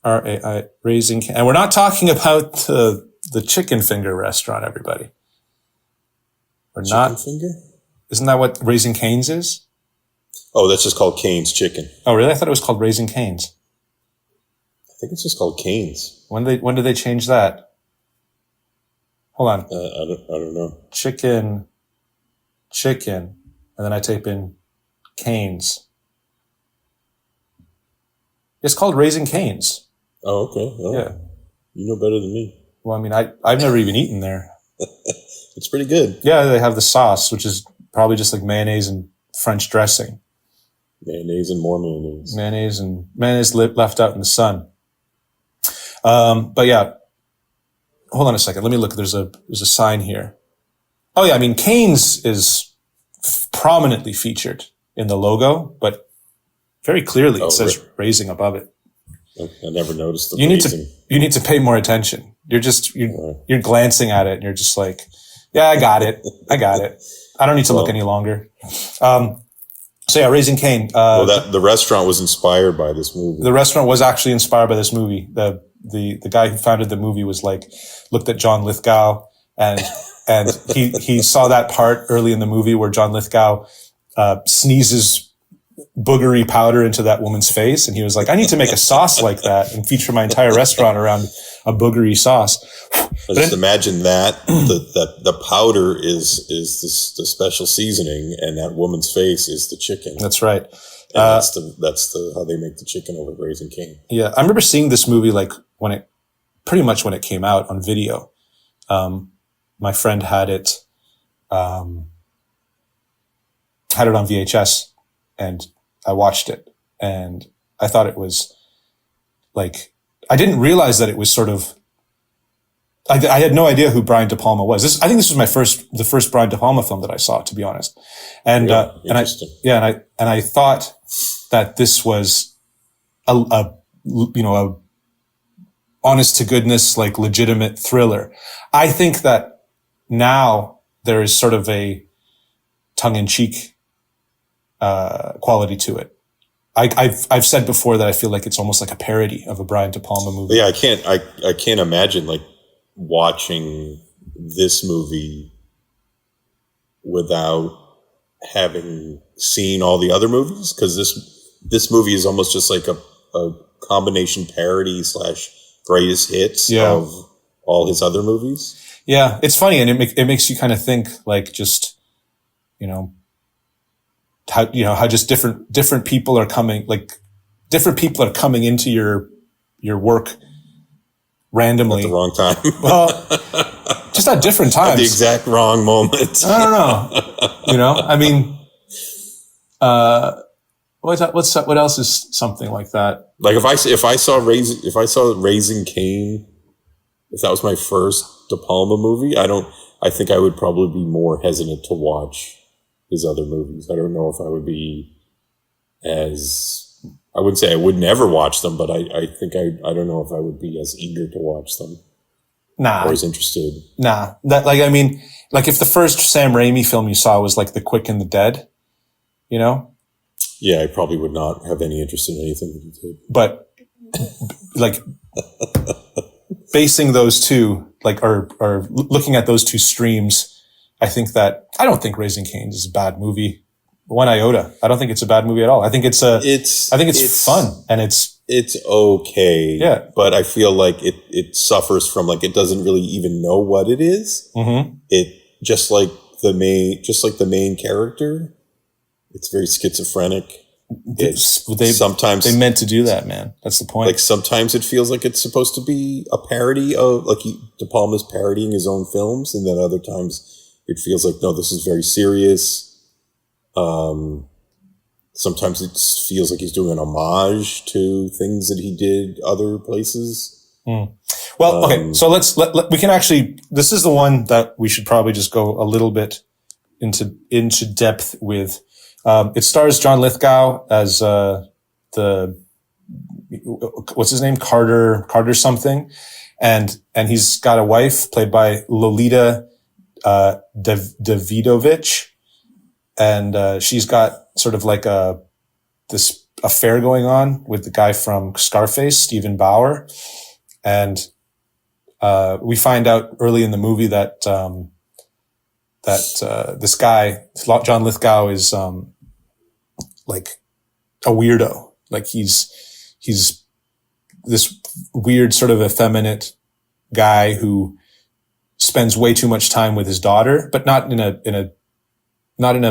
RAI, Raising Cain. And we're not talking about the chicken finger restaurant, everybody. We're not. Chicken finger? Isn't that what Raising Cane's is? Oh, that's just called Cane's Chicken. Oh, really? I thought it was called Raising Cane's. I think it's just called Cane's. When did they change that? Hold on. I don't know. Chicken, and then I type in Cane's. It's called Raising Cane's. Oh, okay. Well, yeah. You know better than me. Well, I mean, I've never even eaten there. It's pretty good. Yeah, they have the sauce, which is probably just like mayonnaise and French dressing. Mayonnaise and more mayonnaise. Mayonnaise left out in the sun. But yeah, hold on a second. Let me look. There's a sign here. Oh yeah, I mean, Cane's is prominently featured in the logo, but very clearly it says Raising above it. I never noticed the Raising. You need to pay more attention. You're glancing at it and you're just like, yeah, I got it. I don't need to look any longer. So yeah, Raising Cain. The restaurant was inspired by this movie. The restaurant was actually inspired by this movie. The guy who founded the movie was like, looked at John Lithgow and And he saw that part early in the movie where John Lithgow sneezes boogery powder into that woman's face. And he was like, I need to make a sauce like that and feature my entire restaurant around a boogery sauce. Just imagine that the powder is the special seasoning, and that woman's face is the chicken. That's right. And that's how they make the chicken over Raising Cain. Yeah, I remember seeing this movie like when it came out on video. My friend had it on VHS, and I watched it, and I thought it was like, I didn't realize that it was sort of, I had no idea who Brian De Palma was. I think this was the first Brian De Palma film that I saw, to be honest. And, and I thought that this was a honest to goodness, like legitimate thriller. I think that now there is sort of a tongue in cheek, quality to it. I've said before that I feel like it's almost like a parody of a Brian De Palma movie. Yeah, I can't imagine like watching this movie without having seen all the other movies, because this movie is almost just like a combination parody / greatest hits of all his other movies. Yeah, it's funny, and it makes you kind of think, like, just how just different people are coming, like different people are coming into your work randomly at the wrong time. Well, just at different times. At the exact wrong moment. I don't know. I mean, what else is something like that? Like if I saw Raising Cain, if that was my first De Palma movie, I think I would probably be more hesitant to watch his other movies. I don't know if I would be I wouldn't say I would never watch them, but I think I don't know if I would be as eager to watch them. Nah. Or as interested. Nah. Like if the first Sam Raimi film you saw was like The Quick and the Dead, Yeah, I probably would not have any interest in anything that he did. But like basing those two, like, or looking at those two streams, I don't think Raising Cain is a bad movie. One iota. I don't think it's a bad movie at all. I think it's fun, and it's okay. Yeah. But I feel like it suffers from, like, it doesn't really even know what it is. Mm-hmm. It just like the main character, it's very schizophrenic. Sometimes they meant to do that, man. That's the point. Like sometimes it feels like it's supposed to be a parody of, like, De Palma's parodying his own films, and then other times it feels like, no, this is very serious. Sometimes it feels like he's doing an homage to things that he did other places. Mm. Well, okay. So we can actually, this is the one that we should probably just go a little bit into depth with. It stars John Lithgow as, what's his name? Carter something. And he's got a wife played by Lolita, Davidovich. And she's got sort of like this affair going on with the guy from Scarface, Stephen Bauer. And we find out early in the movie that this guy, John Lithgow, is like a weirdo. Like he's this weird sort of effeminate guy who spends way too much time with his daughter, but not in a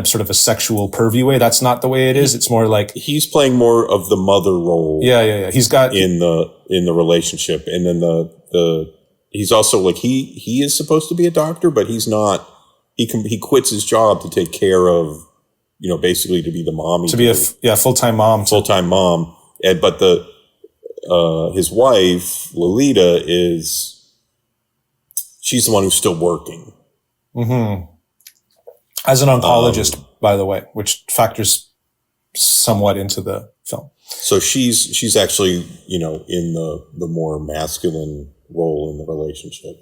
sort of a sexual pervy way. That's not the way it is. It's more like he's playing more of the mother role. Yeah. He's got in the relationship, and then he's also like he is supposed to be a doctor, but he's not. He quits his job to take care of, basically to be the mommy, to be a full-time mom, but his wife Lolita she's the one who's still working. Mm-hmm. As an oncologist, by the way, which factors somewhat into the film. So she's actually, in the more masculine role in the relationship.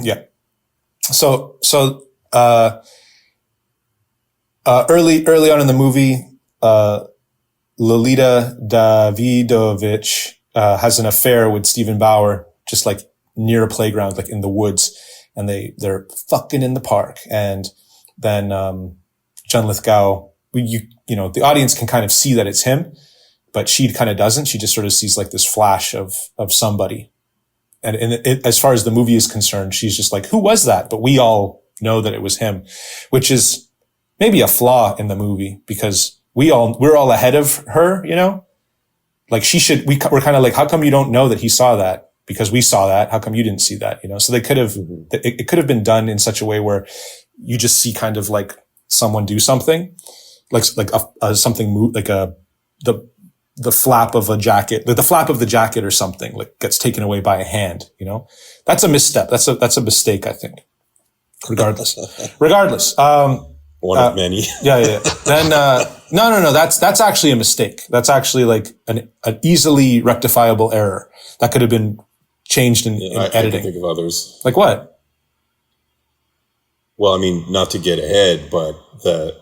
Yeah. So early on in the movie, Lolita Davidovich has an affair with Stephen Bauer, just like near a playground, like in the woods. and they're fucking in the park. And then, John Lithgow, the audience can kind of see that it's him, but she kind of doesn't. She just sort of sees like this flash of somebody. And as far as the movie is concerned, she's just like, who was that? But we all know that it was him, which is maybe a flaw in the movie, because we're all ahead of her, like we're kind of like, how come you don't know that he saw that? Because we saw that. How come you didn't see that? So they could have, it could have been done in such a way where you just see kind of like someone do something, like something move, like the flap of a jacket, the flap of the jacket or something, like gets taken away by a hand, that's a misstep. That's a mistake, I think. Regardless. One of many. Yeah. Then, no. That's actually a mistake. That's actually like an easily rectifiable error that could have been changed in editing. I can think of others. Like what? Well, I mean, not to get ahead, but the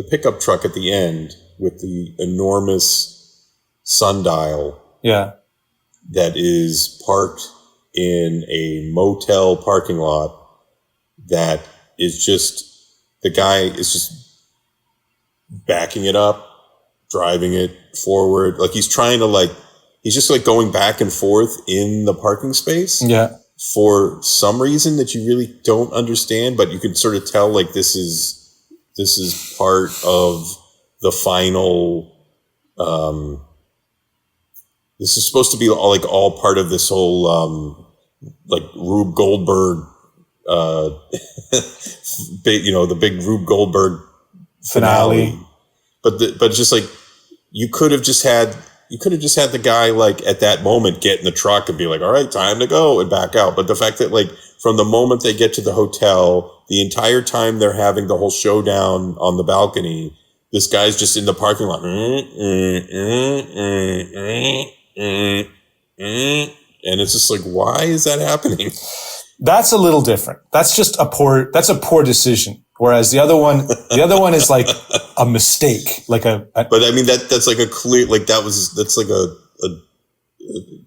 pickup truck at the end with the enormous sundial. Yeah. That is parked in a motel parking lot that is just, the guy is just backing it up, driving it forward. Like he's trying to he's just like going back and forth in the parking space. Yeah. For some reason that you really don't understand, but you can sort of tell like this is part of the final, this is supposed to be all part of this whole, like Rube Goldberg, the big Rube Goldberg finale. But just like, you could have just had the guy like at that moment get in the truck and be like, all right, time to go, and back out. But the fact that like from the moment they get to the hotel, the entire time they're having the whole showdown on the balcony, this guy's just in the parking lot. And it's just like, why is that happening? That's a little different. That's just a poor decision. Whereas the other one is like a mistake, like but I mean, that's like a clear, like that's like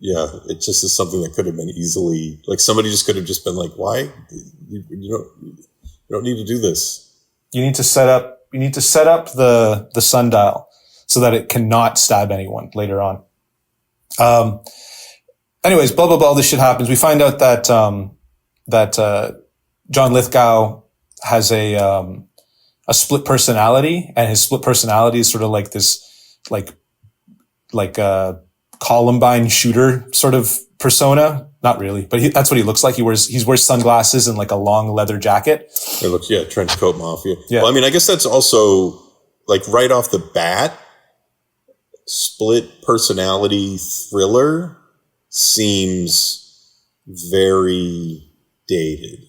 yeah, it just is something that could have been easily, like somebody just could have just been like, why? You don't need to do this. You need to set up the sundial so that it cannot stab anyone later on. Anyways, blah, blah, blah, this shit happens. We find out that John Lithgow has a split personality, and his split personality is sort of like this, like a Columbine shooter sort of persona. Not really, but that's what he looks like. He wears sunglasses and like a long leather jacket. It looks, trench coat mafia. Yeah. Well, I mean, I guess that's also like right off the bat, split personality thriller seems very dated.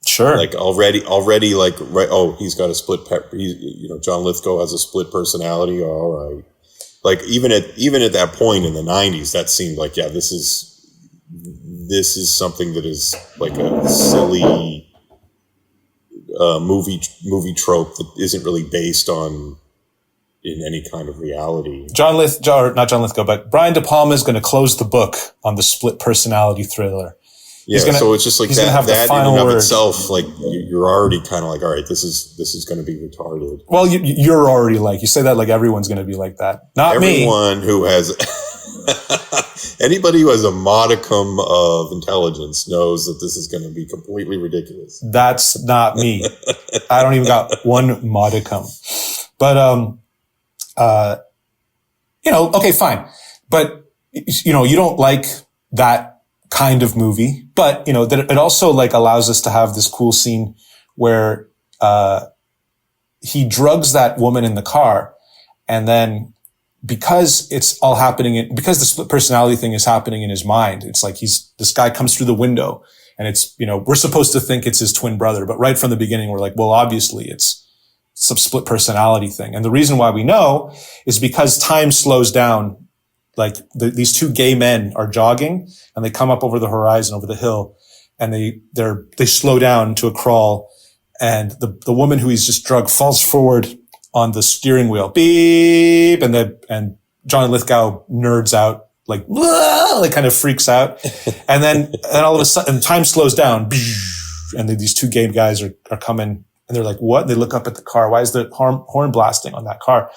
Sure. Like already like, right. Oh, he's got a split, John Lithgow has a split personality. All right. Like even at that point in the 90s, that seemed like, yeah, this is something that is like a silly movie trope that isn't really based in any kind of reality. Not John Lithgow, but Brian De Palma is going to close the book on the split personality thriller. Yeah, so it's just like that in and of itself, like you're already kind of like, all right, this is going to be retarded. Well, you're already like, you say that like everyone's going to be like that. Not me. Everyone who has, anybody who has a modicum of intelligence knows that this is going to be completely ridiculous. That's not me. I don't even got one modicum. But, okay, fine. But, you don't like that kind of movie, but that it also like allows us to have this cool scene where he drugs that woman in the car, and then because it's all happening, because the split personality thing is happening in his mind, it's like this guy comes through the window, and it's we're supposed to think it's his twin brother, but right from the beginning we're like, well, obviously it's some split personality thing, and the reason why we know is because time slows down. Like these two gay men are jogging, and they come up over the horizon, over the hill, and they slow down to a crawl, and the woman who he's just drugged falls forward on the steering wheel, beep, and John Lithgow nerds out like, "Whoa," like kind of freaks out. And then all of a sudden time slows down. And then these two gay guys are coming and they're like, what? And they look up at the car. Why is the horn blasting on that car?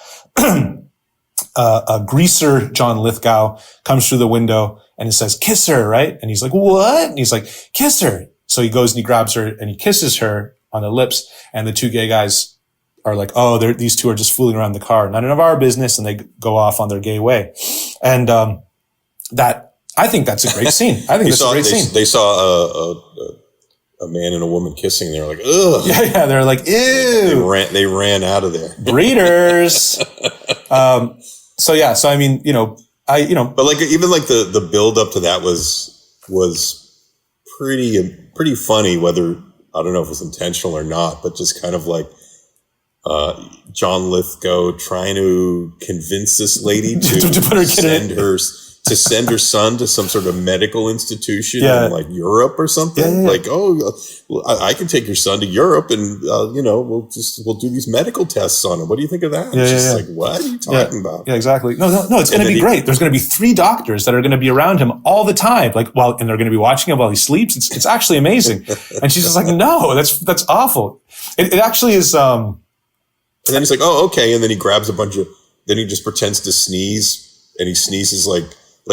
A greaser, John Lithgow, comes through the window and he says, kiss her, right? And he's like, what? And he's like, kiss her. So he goes and he grabs her and he kisses her on the lips. And the two gay guys are like, oh, these two are just fooling around the car. None of our business. And they go off on their gay way. And, I think that's a great scene. I think that's a great scene. They saw a man and a woman kissing. They're like, ugh. Yeah. They're like, ew. They ran out of there. Breeders. So I mean, but like even like the build up to that was pretty funny. Whether I don't know if it was intentional or not, but just kind of like John Lithgow trying to convince this lady to put her send her son to some sort of medical institution in like Europe or something. Yeah. Like, I can take your son to Europe and, we'll do these medical tests on him. What do you think of that? Like, what are you talking about? Yeah, exactly. No, it's going to be great. There's going to be 3 doctors that are going to be around him all the time. Like, and they're going to be watching him while he sleeps. It's actually amazing. And she's just like, no, that's awful. It actually is, and then he's like, oh, okay. And then he grabs then he just pretends to sneeze and he sneezes like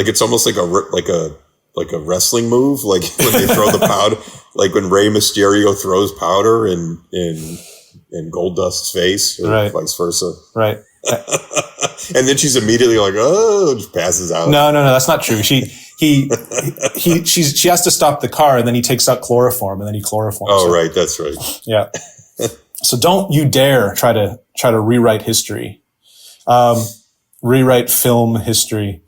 it's almost like a wrestling move, like when they throw the powder, like when Rey Mysterio throws powder in Goldust's face, or vice versa. Right. And then she's immediately like, oh, just passes out. No, that's not true. She has to stop the car, and then he takes out chloroform, and then he chloroforms. Oh, her. right, that's right. Yeah. So don't you dare try to rewrite history, rewrite film history.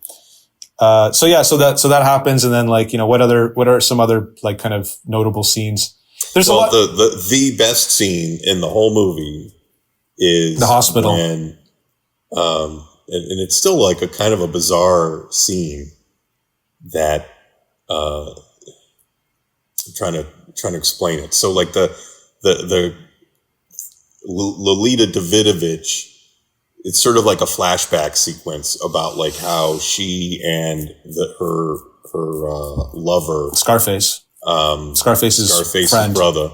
So that happens. And then what are some other like kind of notable scenes? There's a lot. The best scene in the whole movie is the hospital. When, and it's still like a kind of a bizarre scene that, I'm trying to explain it. So like the Lolita Davidovich, it's sort of like a flashback sequence about like how she and her lover Scarface's friend. brother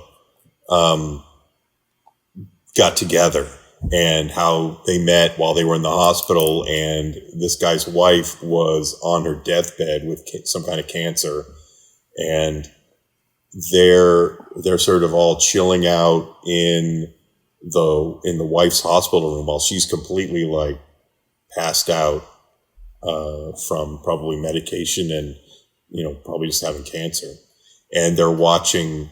got together, and how they met while they were in the hospital, and this guy's wife was on her deathbed with some kind of cancer, and they're sort of all chilling out in the wife's hospital room while she's completely like passed out from probably medication and probably just having cancer, and they're watching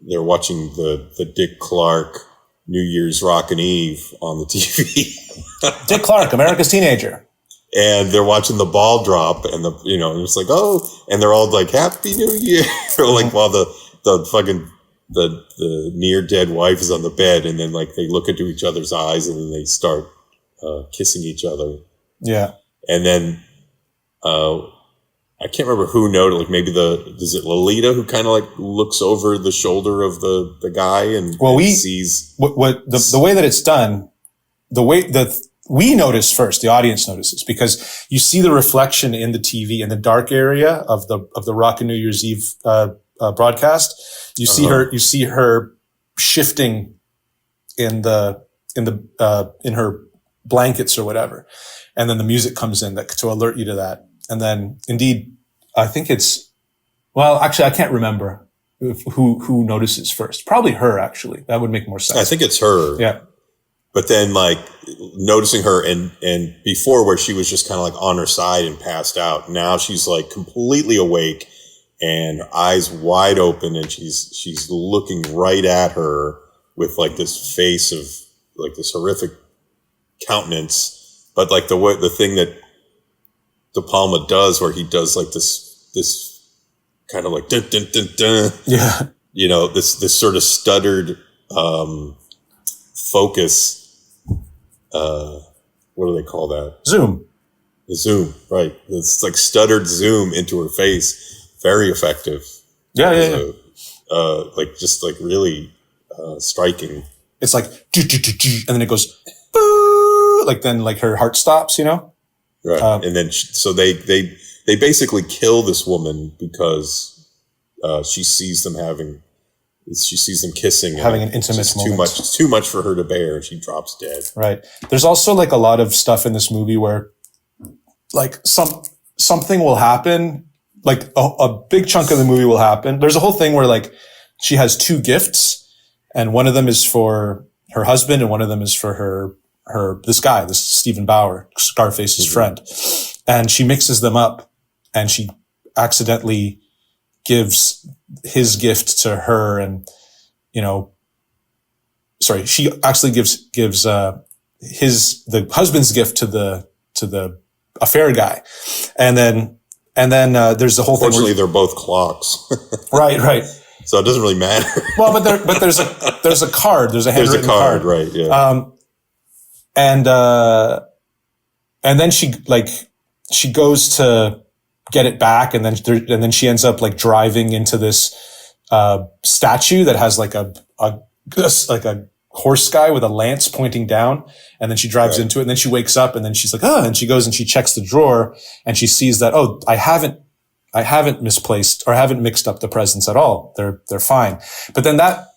the Dick Clark New Year's Rockin' Eve on the TV. Dick Clark, America's teenager, and they're watching the ball drop, and and it's like, oh, and they're all like, Happy New Year, like while the fucking the near dead wife is on the bed, and then like they look into each other's eyes, and then they start kissing each other. Yeah. And then I can't remember who noted, like maybe is it Lolita who kind of like looks over the shoulder of the guy and sees what the way that it's done, the way that we notice first, the audience notices, because you see the reflection in the TV in the dark area of the Rockin' New Year's Eve broadcast. You see her shifting in her blankets or whatever. And then the music comes in to alert you to that. And then indeed, I think actually I can't remember who notices first. Probably her, actually. That would make more sense. I think it's her. Yeah. But then like noticing her and before where she was just kind of like on her side and passed out. Now she's like completely awake and eyes wide open, and she's looking right at her with like this face of like this horrific countenance. But like the thing that De Palma does, where he does like this kind of like dun, dun, dun, dun, yeah, this sort of stuttered focus. What do they call that? Zoom. The zoom, right? It's like stuttered zoom into her face. Very effective. Yeah. Like just like really striking. It's like, and then it goes, boo, like then like her heart stops, Right. And then so they they basically kill this woman because she sees them kissing, having an intimate moment. It's too much for her to bear. She drops dead. Right. There's also like a lot of stuff in this movie where like something will happen, like a big chunk of the movie will happen. There's a whole thing where like she has two gifts, and one of them is for her husband and one of them is for this guy, this Stephen Bauer, Scarface's friend. And she mixes them up and she accidentally gives his gift to her, and she actually gives the husband's gift to the affair guy, and then there's the whole thing. Fortunately, they're both clocks. right. So it doesn't really matter. Well, but there's a card. There's a handwritten card. Right? Yeah. And then she goes to get it back, and then she ends up like driving into this statue that has like a horse guy with a lance pointing down, and then she drives into it, and then she wakes up, and then she's like, and she goes and she checks the drawer, and she sees that, I haven't misplaced or I haven't mixed up the presents at all. They're fine. But then that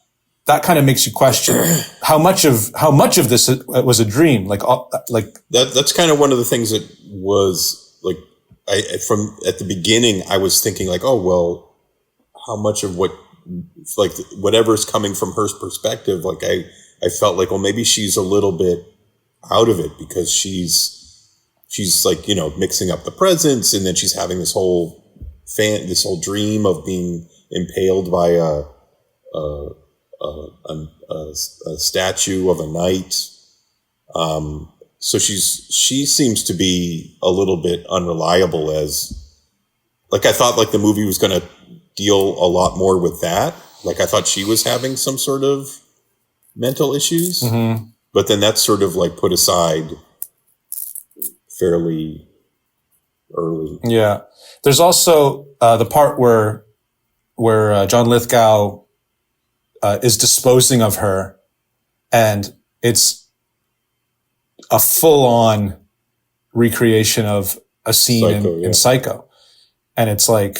kind of makes you question how much of this was a dream. That's kind of one of the things that was like, from at the beginning, I was thinking like, oh, well, how much of whatever's coming from her perspective, like I felt like, well, maybe she's a little bit out of it because she's like, mixing up the presents, and then she's having this whole dream of being impaled by a statue of a knight. So she seems to be a little bit unreliable, as like I thought like the movie was going to deal a lot more with that. Like I thought she was having some sort of mental issues, but then that's sort of like put aside fairly early. Yeah. There's also the part where John Lithgow is disposing of her, and it's a full-on recreation of a scene in Psycho. And it's like,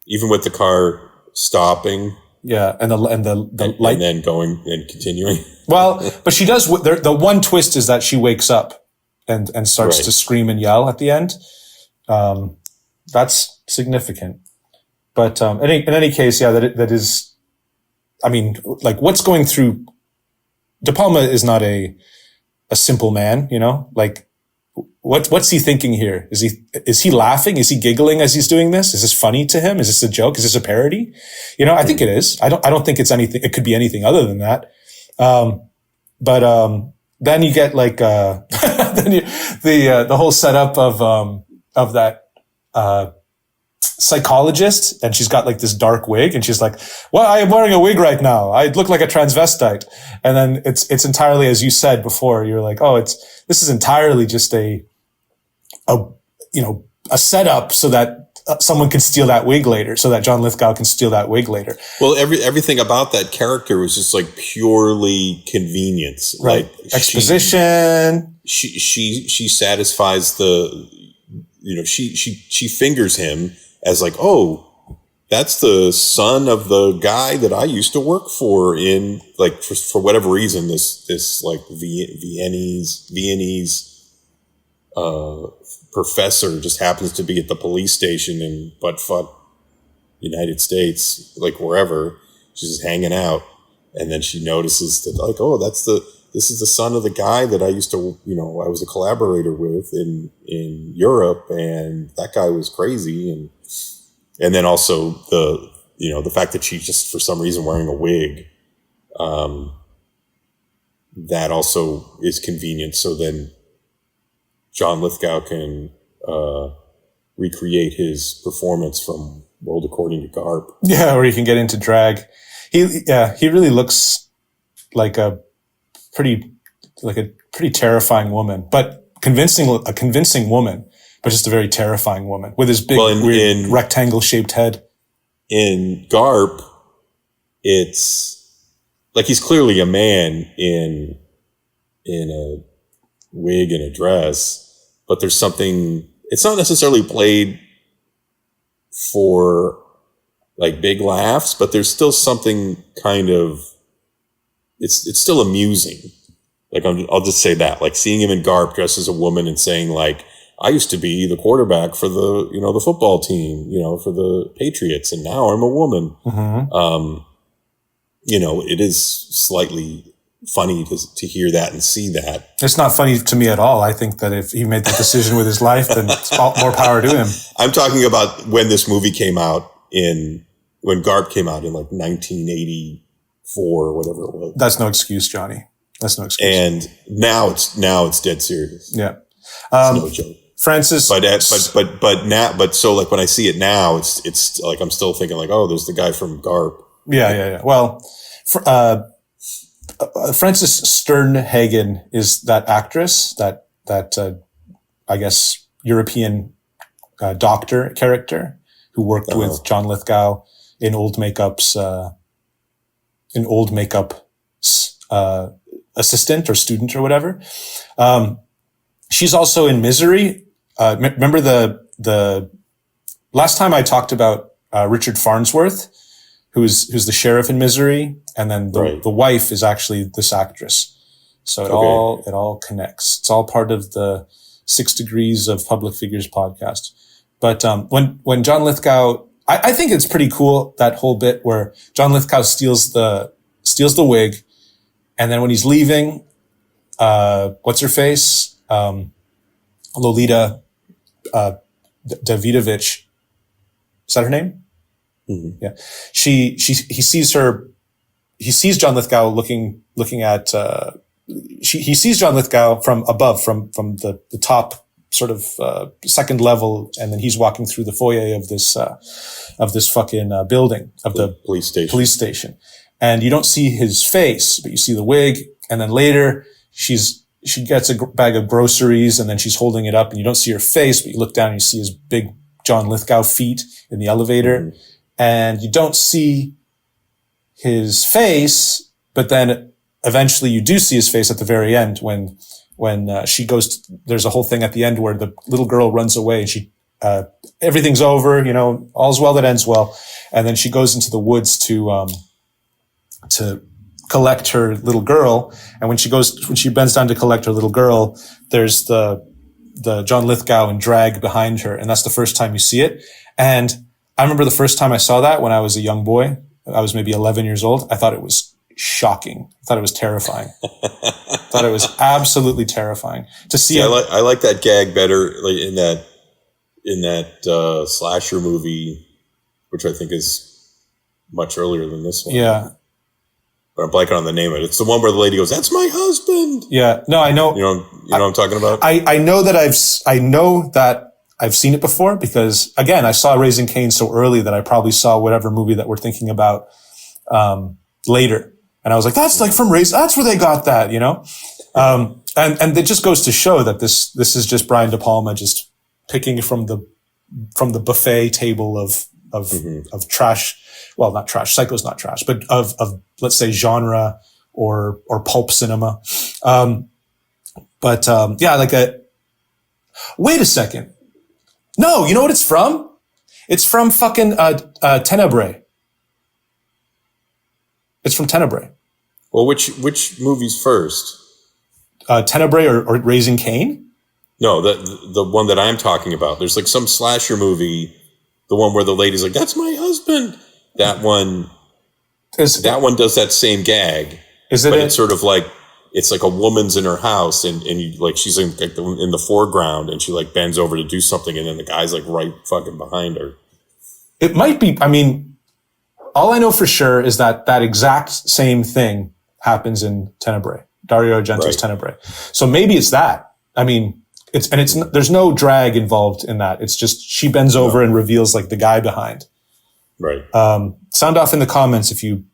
even with the car stopping. Yeah. And the light. And then going and continuing. Well, but she does, the one twist is that she wakes up and starts to scream and yell at the end. That's significant. But, in any case, yeah, that is, I mean, like what's going through, De Palma is not a simple man, like what's he thinking here? Is he laughing? Is he giggling as he's doing this? Is this funny to him? Is this a joke? Is this a parody? I think it is. I don't think it's anything. It could be anything other than that. But then you get like, the whole setup of that, psychologist, and she's got like this dark wig, and she's like, well, I am wearing a wig right now. I look like a transvestite. And then it's entirely, as you said before, you're like, this is entirely just a setup so that someone can steal that wig later, so that John Lithgow can steal that wig later. Well, everything about that character was just like purely convenience, right? Like exposition. She satisfies the, she fingers him as like, oh, that's the son of the guy that I used to work for in like, for whatever reason, this like Viennese, professor just happens to be at the police station in buttfuck United States, like wherever. She's just hanging out. And then she notices that like, oh, this is the son of the guy that I used to, I was a collaborator with in Europe, and that guy was crazy. And then also the fact that she's just for some reason wearing a wig, that also is convenient. So then John Lithgow can recreate his performance from World According to Garp. Yeah, or he can get into drag. He really looks like a pretty terrifying woman, but a convincing woman, but just a very terrifying woman with his big, weird rectangle-shaped head. In Garp, it's like he's clearly a man in a wig and a dress, but there's something. It's not necessarily played for like big laughs, but there's still something kind of, it's still amusing. Like I'll just say that, like seeing him in Garp dressed as a woman and saying like, I used to be the quarterback for the, the football team, for the Patriots, and now I'm a woman. Mm-hmm. It is slightly funny to hear that and see that. It's not funny to me at all. I think that if he made that decision with his life, then it's all more power to him. I'm talking about when this movie came out when Garp came out in like 1984 or whatever it was. That's no excuse, Johnny. That's no excuse. And now it's dead serious. Yeah. It's no joke. Francis, but so like when I see it now, it's like I'm still thinking like, oh, there's the guy from Garp. Yeah. Well, Frances Sternhagen is that actress, that I guess European doctor character who worked with John Lithgow in Old Makeup's assistant or student or whatever. She's also in Misery. Remember the last time I talked about Richard Farnsworth, who's the sheriff in Misery, and then the wife is actually this actress. So it all connects. It's all part of the 6 Degrees of Public Figures podcast. But when John Lithgow, I think it's pretty cool, that whole bit where John Lithgow steals the wig, and then when he's leaving, what's her face? Lolita Davidovich. Is that her name? Mm-hmm. Yeah. He sees John Lithgow looking at, he sees John Lithgow from above, from the top sort of, second level. And then he's walking through the foyer of this fucking, building of the police station. And you don't see his face, but you see the wig. And then later she gets a bag of groceries and then she's holding it up and you don't see her face, but you look down and you see his big John Lithgow feet in the elevator. Mm-hmm. And you don't see his face, but then eventually you do see his face at the very end when she goes, there's a whole thing at the end where the little girl runs away and she, everything's over, all's well that ends well. And then she goes into the woods to collect her little girl. And when she bends down to collect her little girl, there's the John Lithgow in drag behind her. And that's the first time you see it. And I remember the first time I saw that when I was a young boy, I was maybe 11 years old. I thought it was shocking. I thought it was terrifying. I thought it was absolutely terrifying to see. Yeah, I like that gag better, like in that slasher movie, which I think is much earlier than this one. Yeah. But I'm blanking on the name of it. It's the one where the lady goes, "That's my husband." Yeah. No, I know. You know what I'm talking about? I know that I've seen it before because, again, I saw Raising Cain so early that I probably saw whatever movie that we're thinking about later. And I was like, that's like from that's where they got that, And it just goes to show that this is just Brian De Palma just picking from the buffet table of trash. Well, not trash. Psycho's not trash, but of let's say genre or pulp cinema. Wait a second. No, you know what it's from? It's from fucking Tenebrae. It's from Tenebrae. Well, which movie's first? Tenebrae or Raising Cain? No, the one that I'm talking about. There's like some slasher movie, the one where the lady's like, "That's my husband." That one does that same gag. It's sort of like, it's like a woman's in her house and you, like, she's in the foreground and she like bends over to do something and then the guy's like right fucking behind her. It might be. I mean, all I know for sure is that exact same thing happens in Tenebrae, Dario Argento's Tenebrae. So maybe it's that. I mean, there's no drag involved in that. It's just she bends over and reveals like the guy behind. Right. Sound off in the comments if you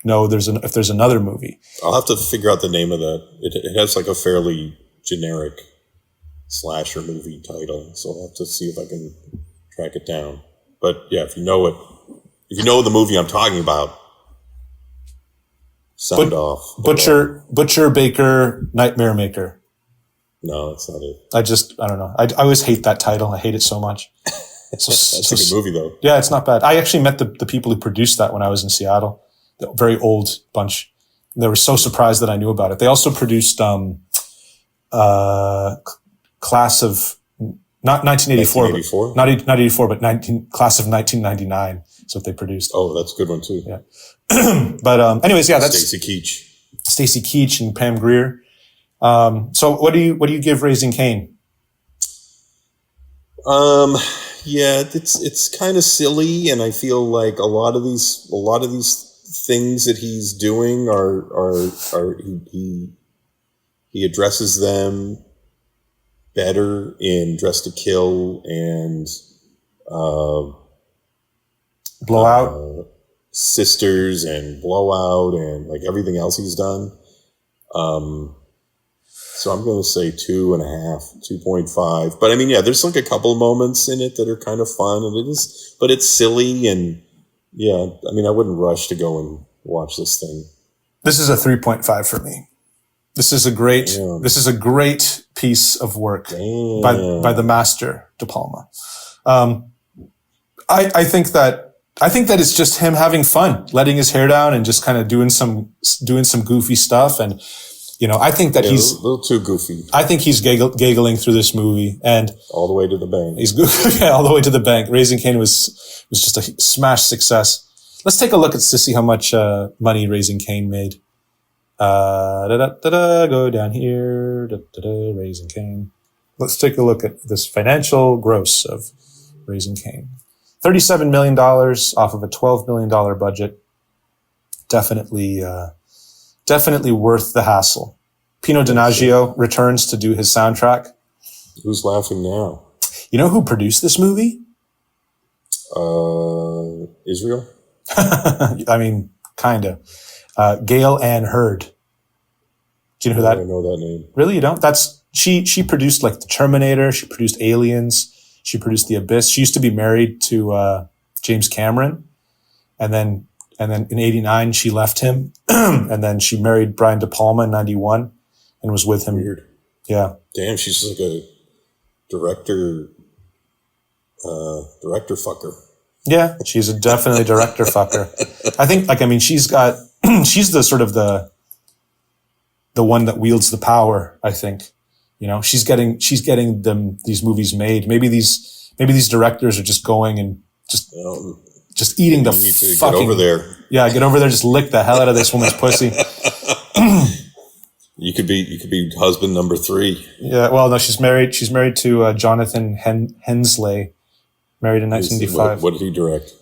know if there's another movie. I'll have to figure out the name of that. It has like a fairly generic slasher movie title, so I'll have to see if I can track it down. But yeah, if you know the movie I'm talking about, sound off. Butcher Baker Nightmare Maker. No, that's not it. I don't know. I always hate that title. I hate it so much. That's a good movie, though. Yeah, it's not bad. I actually met the people who produced that when I was in Seattle. The very old bunch. They were so surprised that I knew about it. They also produced Class of not 1984, not 84, but Class of 1999. That's what they produced. Oh, that's a good one too. Yeah. But anyways, yeah, that's Stacy Keach and Pam Grier. So what do you give Raising Cain? Yeah, it's kind of silly, and I feel like a lot of these things that he's doing are he addresses them better in Dress to Kill and Blowout, Sisters and Blowout and like everything else he's done. So I'm going to say 2.5, 2.5. But I mean, yeah, there's like a couple of moments in it that are kind of fun, and but it's silly, and yeah, I mean, I wouldn't rush to go and watch this thing. This is a 3.5 for me. This is a great piece of work by the master De Palma. I think that it's just him having fun, letting his hair down and just kind of doing some goofy stuff. And, you know, I think that he's a little too goofy. I think he's giggling through this movie, and all the way to the bank. He's goofy, all the way to the bank. Raising Cain was just a smash success. Let's take a look to see how much money Raising Cain made. Go down here. Raising Cain. Let's take a look at this financial gross of Raising Cain. $37 million off of a $12 million budget. Definitely worth the hassle. Pino Donaggio returns to do his soundtrack. Who's laughing now? You know who produced this movie? Israel? I mean, kind of. Gail Ann Hurd. Do you know who that is? I don't know that name. Really? You don't? She produced like The Terminator. She produced Aliens. She produced The Abyss. She used to be married to James Cameron. And then in 89, she left him. And then she married Brian De Palma in 91 and was with him. Weird. Yeah. Damn, she's like a director fucker. Yeah, she's a definitely director fucker. I think, she's the sort of the one that wields the power, I think. You know, she's getting these movies made. Maybe these directors are just going and just eating the fucking... Get over there. Yeah, get over there, just lick the hell out of this woman's pussy. You could be husband number 3. Yeah, well, no, she's married to Jonathan Hensley, married in 1995. What did he direct?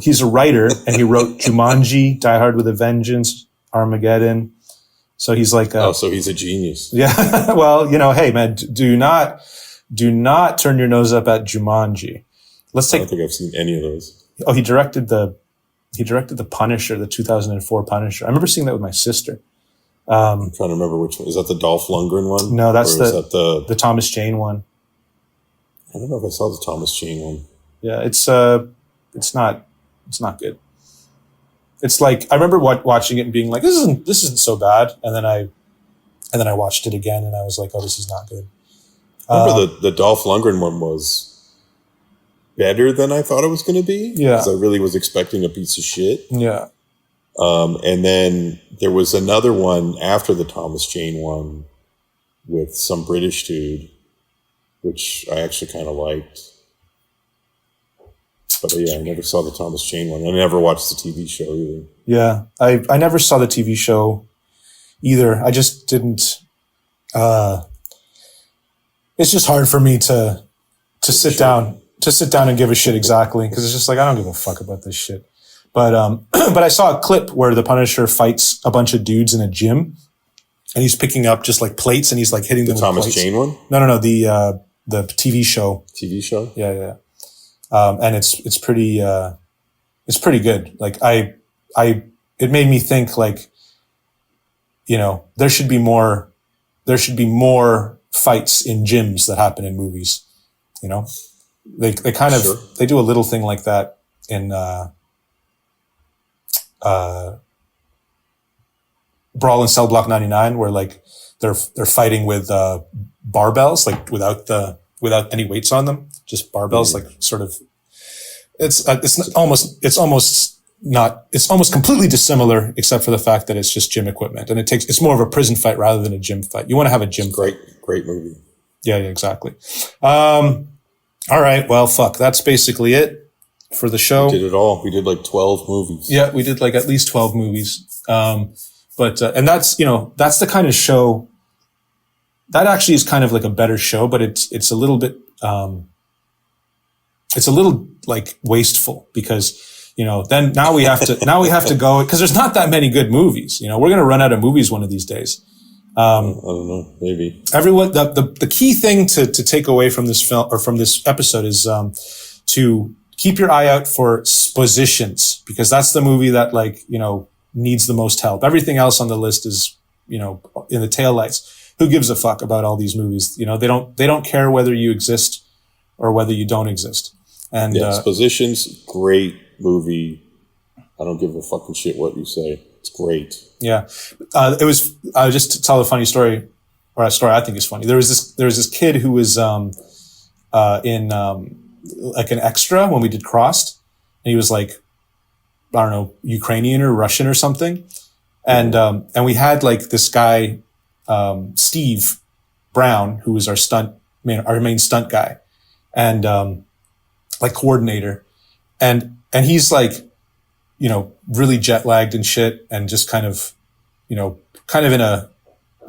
He's a writer, and he wrote Jumanji, Die Hard with a Vengeance, Armageddon. So he's like so he's a genius. Yeah. Well, you know, hey man, do not turn your nose up at Jumanji. I don't think I've seen any of those. Oh, he directed the Punisher, the 2004 Punisher. I remember seeing that with my sister. I'm trying to remember which one. Is that the Dolph Lundgren one? No, that's the Thomas Jane one. I don't know if I saw the Thomas Jane one. Yeah, it's not good. It's like, I remember watching it and being like, this isn't so bad. And then I watched it again and I was like, oh, this is not good. I remember the Dolph Lundgren one was better than I thought it was going to be. Yeah. Because I really was expecting a piece of shit. Yeah. And then there was another one after the Thomas Jane one with some British dude, which I actually kind of liked. But yeah, I never saw the Thomas Jane one. I never watched the TV show either. Yeah, I never saw the TV show either. I just didn't. It's just hard for me to sit down and give a shit exactly, because it's just like, I don't give a fuck about this shit. But I saw a clip where the Punisher fights a bunch of dudes in a gym, and he's picking up just like plates and he's like hitting them with plates. The Thomas Jane one? No, the TV show. TV show? Yeah. And it's pretty good. Like it made me think, like, you know, there should be more fights in gyms that happen in movies. You know, they kind of, they do a little thing like that in, Brawl in Cell Block 99, where like they're fighting with, barbells, like without the without any weights on them, just barbells, like sort of. It's almost completely dissimilar, except for the fact that it's just gym equipment, and it's more of a prison fight rather than a gym fight. You want to have a gym fight. Great movie. Yeah, exactly. All right, well, fuck. That's basically it for the show. We did it all. We did like 12 movies. Yeah, we did like at least 12 movies. And that's the kind of show that actually is kind of like a better show, but it's a little bit, it's a little like wasteful because, then now we have to go, because there's not that many good movies. We're going to run out of movies one of these days. I don't know, maybe. Everyone, the key thing to take away from this film or from this episode is, to keep your eye out for Spositions, because that's the movie that needs the most help. Everything else on the list is, in the taillights. Who gives a fuck about all these movies? They don't care whether you exist or whether you don't exist. And Spositions, great movie. I don't give a fucking shit what you say. It's great. Yeah. Just to tell a funny story, or a story I think is funny. There was this kid who was, in, like an extra when we did Crossed, and he was like, I don't know, Ukrainian or Russian or something. And we had like this guy, Steve Brown, who was our main stunt guy and, like coordinator. And he's like, really jet lagged and shit, and just kind of in a,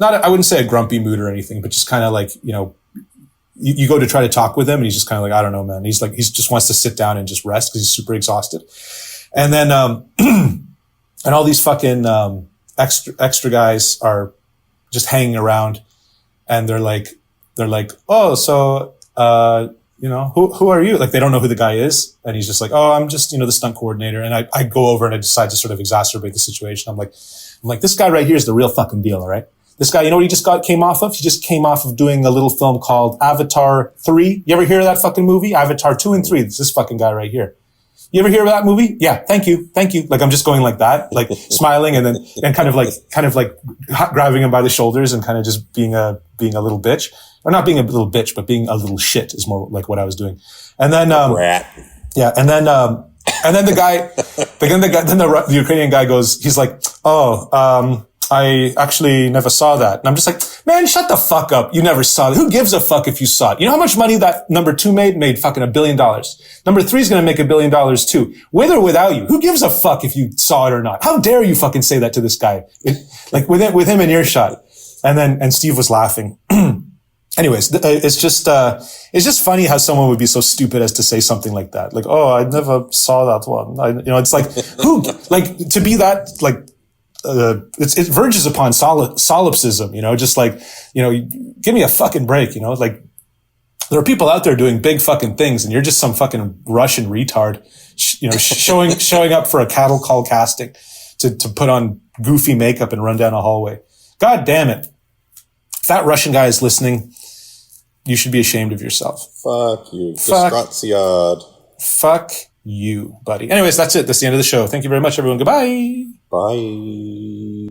I wouldn't say a grumpy mood or anything, but just kind of like, you go to try to talk with him and he's just kind of like, I don't know, man. He's like, he just wants to sit down and just rest because he's super exhausted. And then, and all these fucking, extra guys are just hanging around, and they're like, oh, so, who are you? Like, they don't know who the guy is. And he's just like, oh, I'm just, the stunt coordinator. And I go over and I decide to sort of exacerbate the situation. I'm like, this guy right here is the real fucking deal. All right. This guy, you know what he came off of? He just came off of doing a little film called Avatar 3. You ever hear of that fucking movie? Avatar 2 and 3. It's this fucking guy right here. You ever hear of that movie? Yeah. Thank you. Like, I'm just going like that, like smiling and kind of like grabbing him by the shoulders and kind of just being a little bitch, or not being a little bitch, but being a little shit is more like what I was doing. And then, rat. Yeah. And then the Ukrainian guy goes, he's like, oh, I actually never saw that. And I'm just like, man, shut the fuck up. You never saw it. Who gives a fuck if you saw it? You know how much money that number 2 made fucking $1 billion. Number 3 is going to make $1 billion too. With or without you. Who gives a fuck if you saw it or not? How dare you fucking say that to this guy? Like with him in earshot. And Steve was laughing. Anyways, it's just funny how someone would be so stupid as to say something like that. Like, oh, I never saw that one. It's like, who, like, to be that, like, it verges upon solipsism, just like, give me a fucking break, like, there are people out there doing big fucking things and you're just some fucking Russian retard, showing up for a cattle call casting to put on goofy makeup and run down a hallway. God damn it. If that Russian guy is listening, you should be ashamed of yourself. Fuck you. Disgraziad. Fuck you, buddy. Anyways, that's it. That's the end of the show. Thank you very much, everyone. Goodbye. Bye.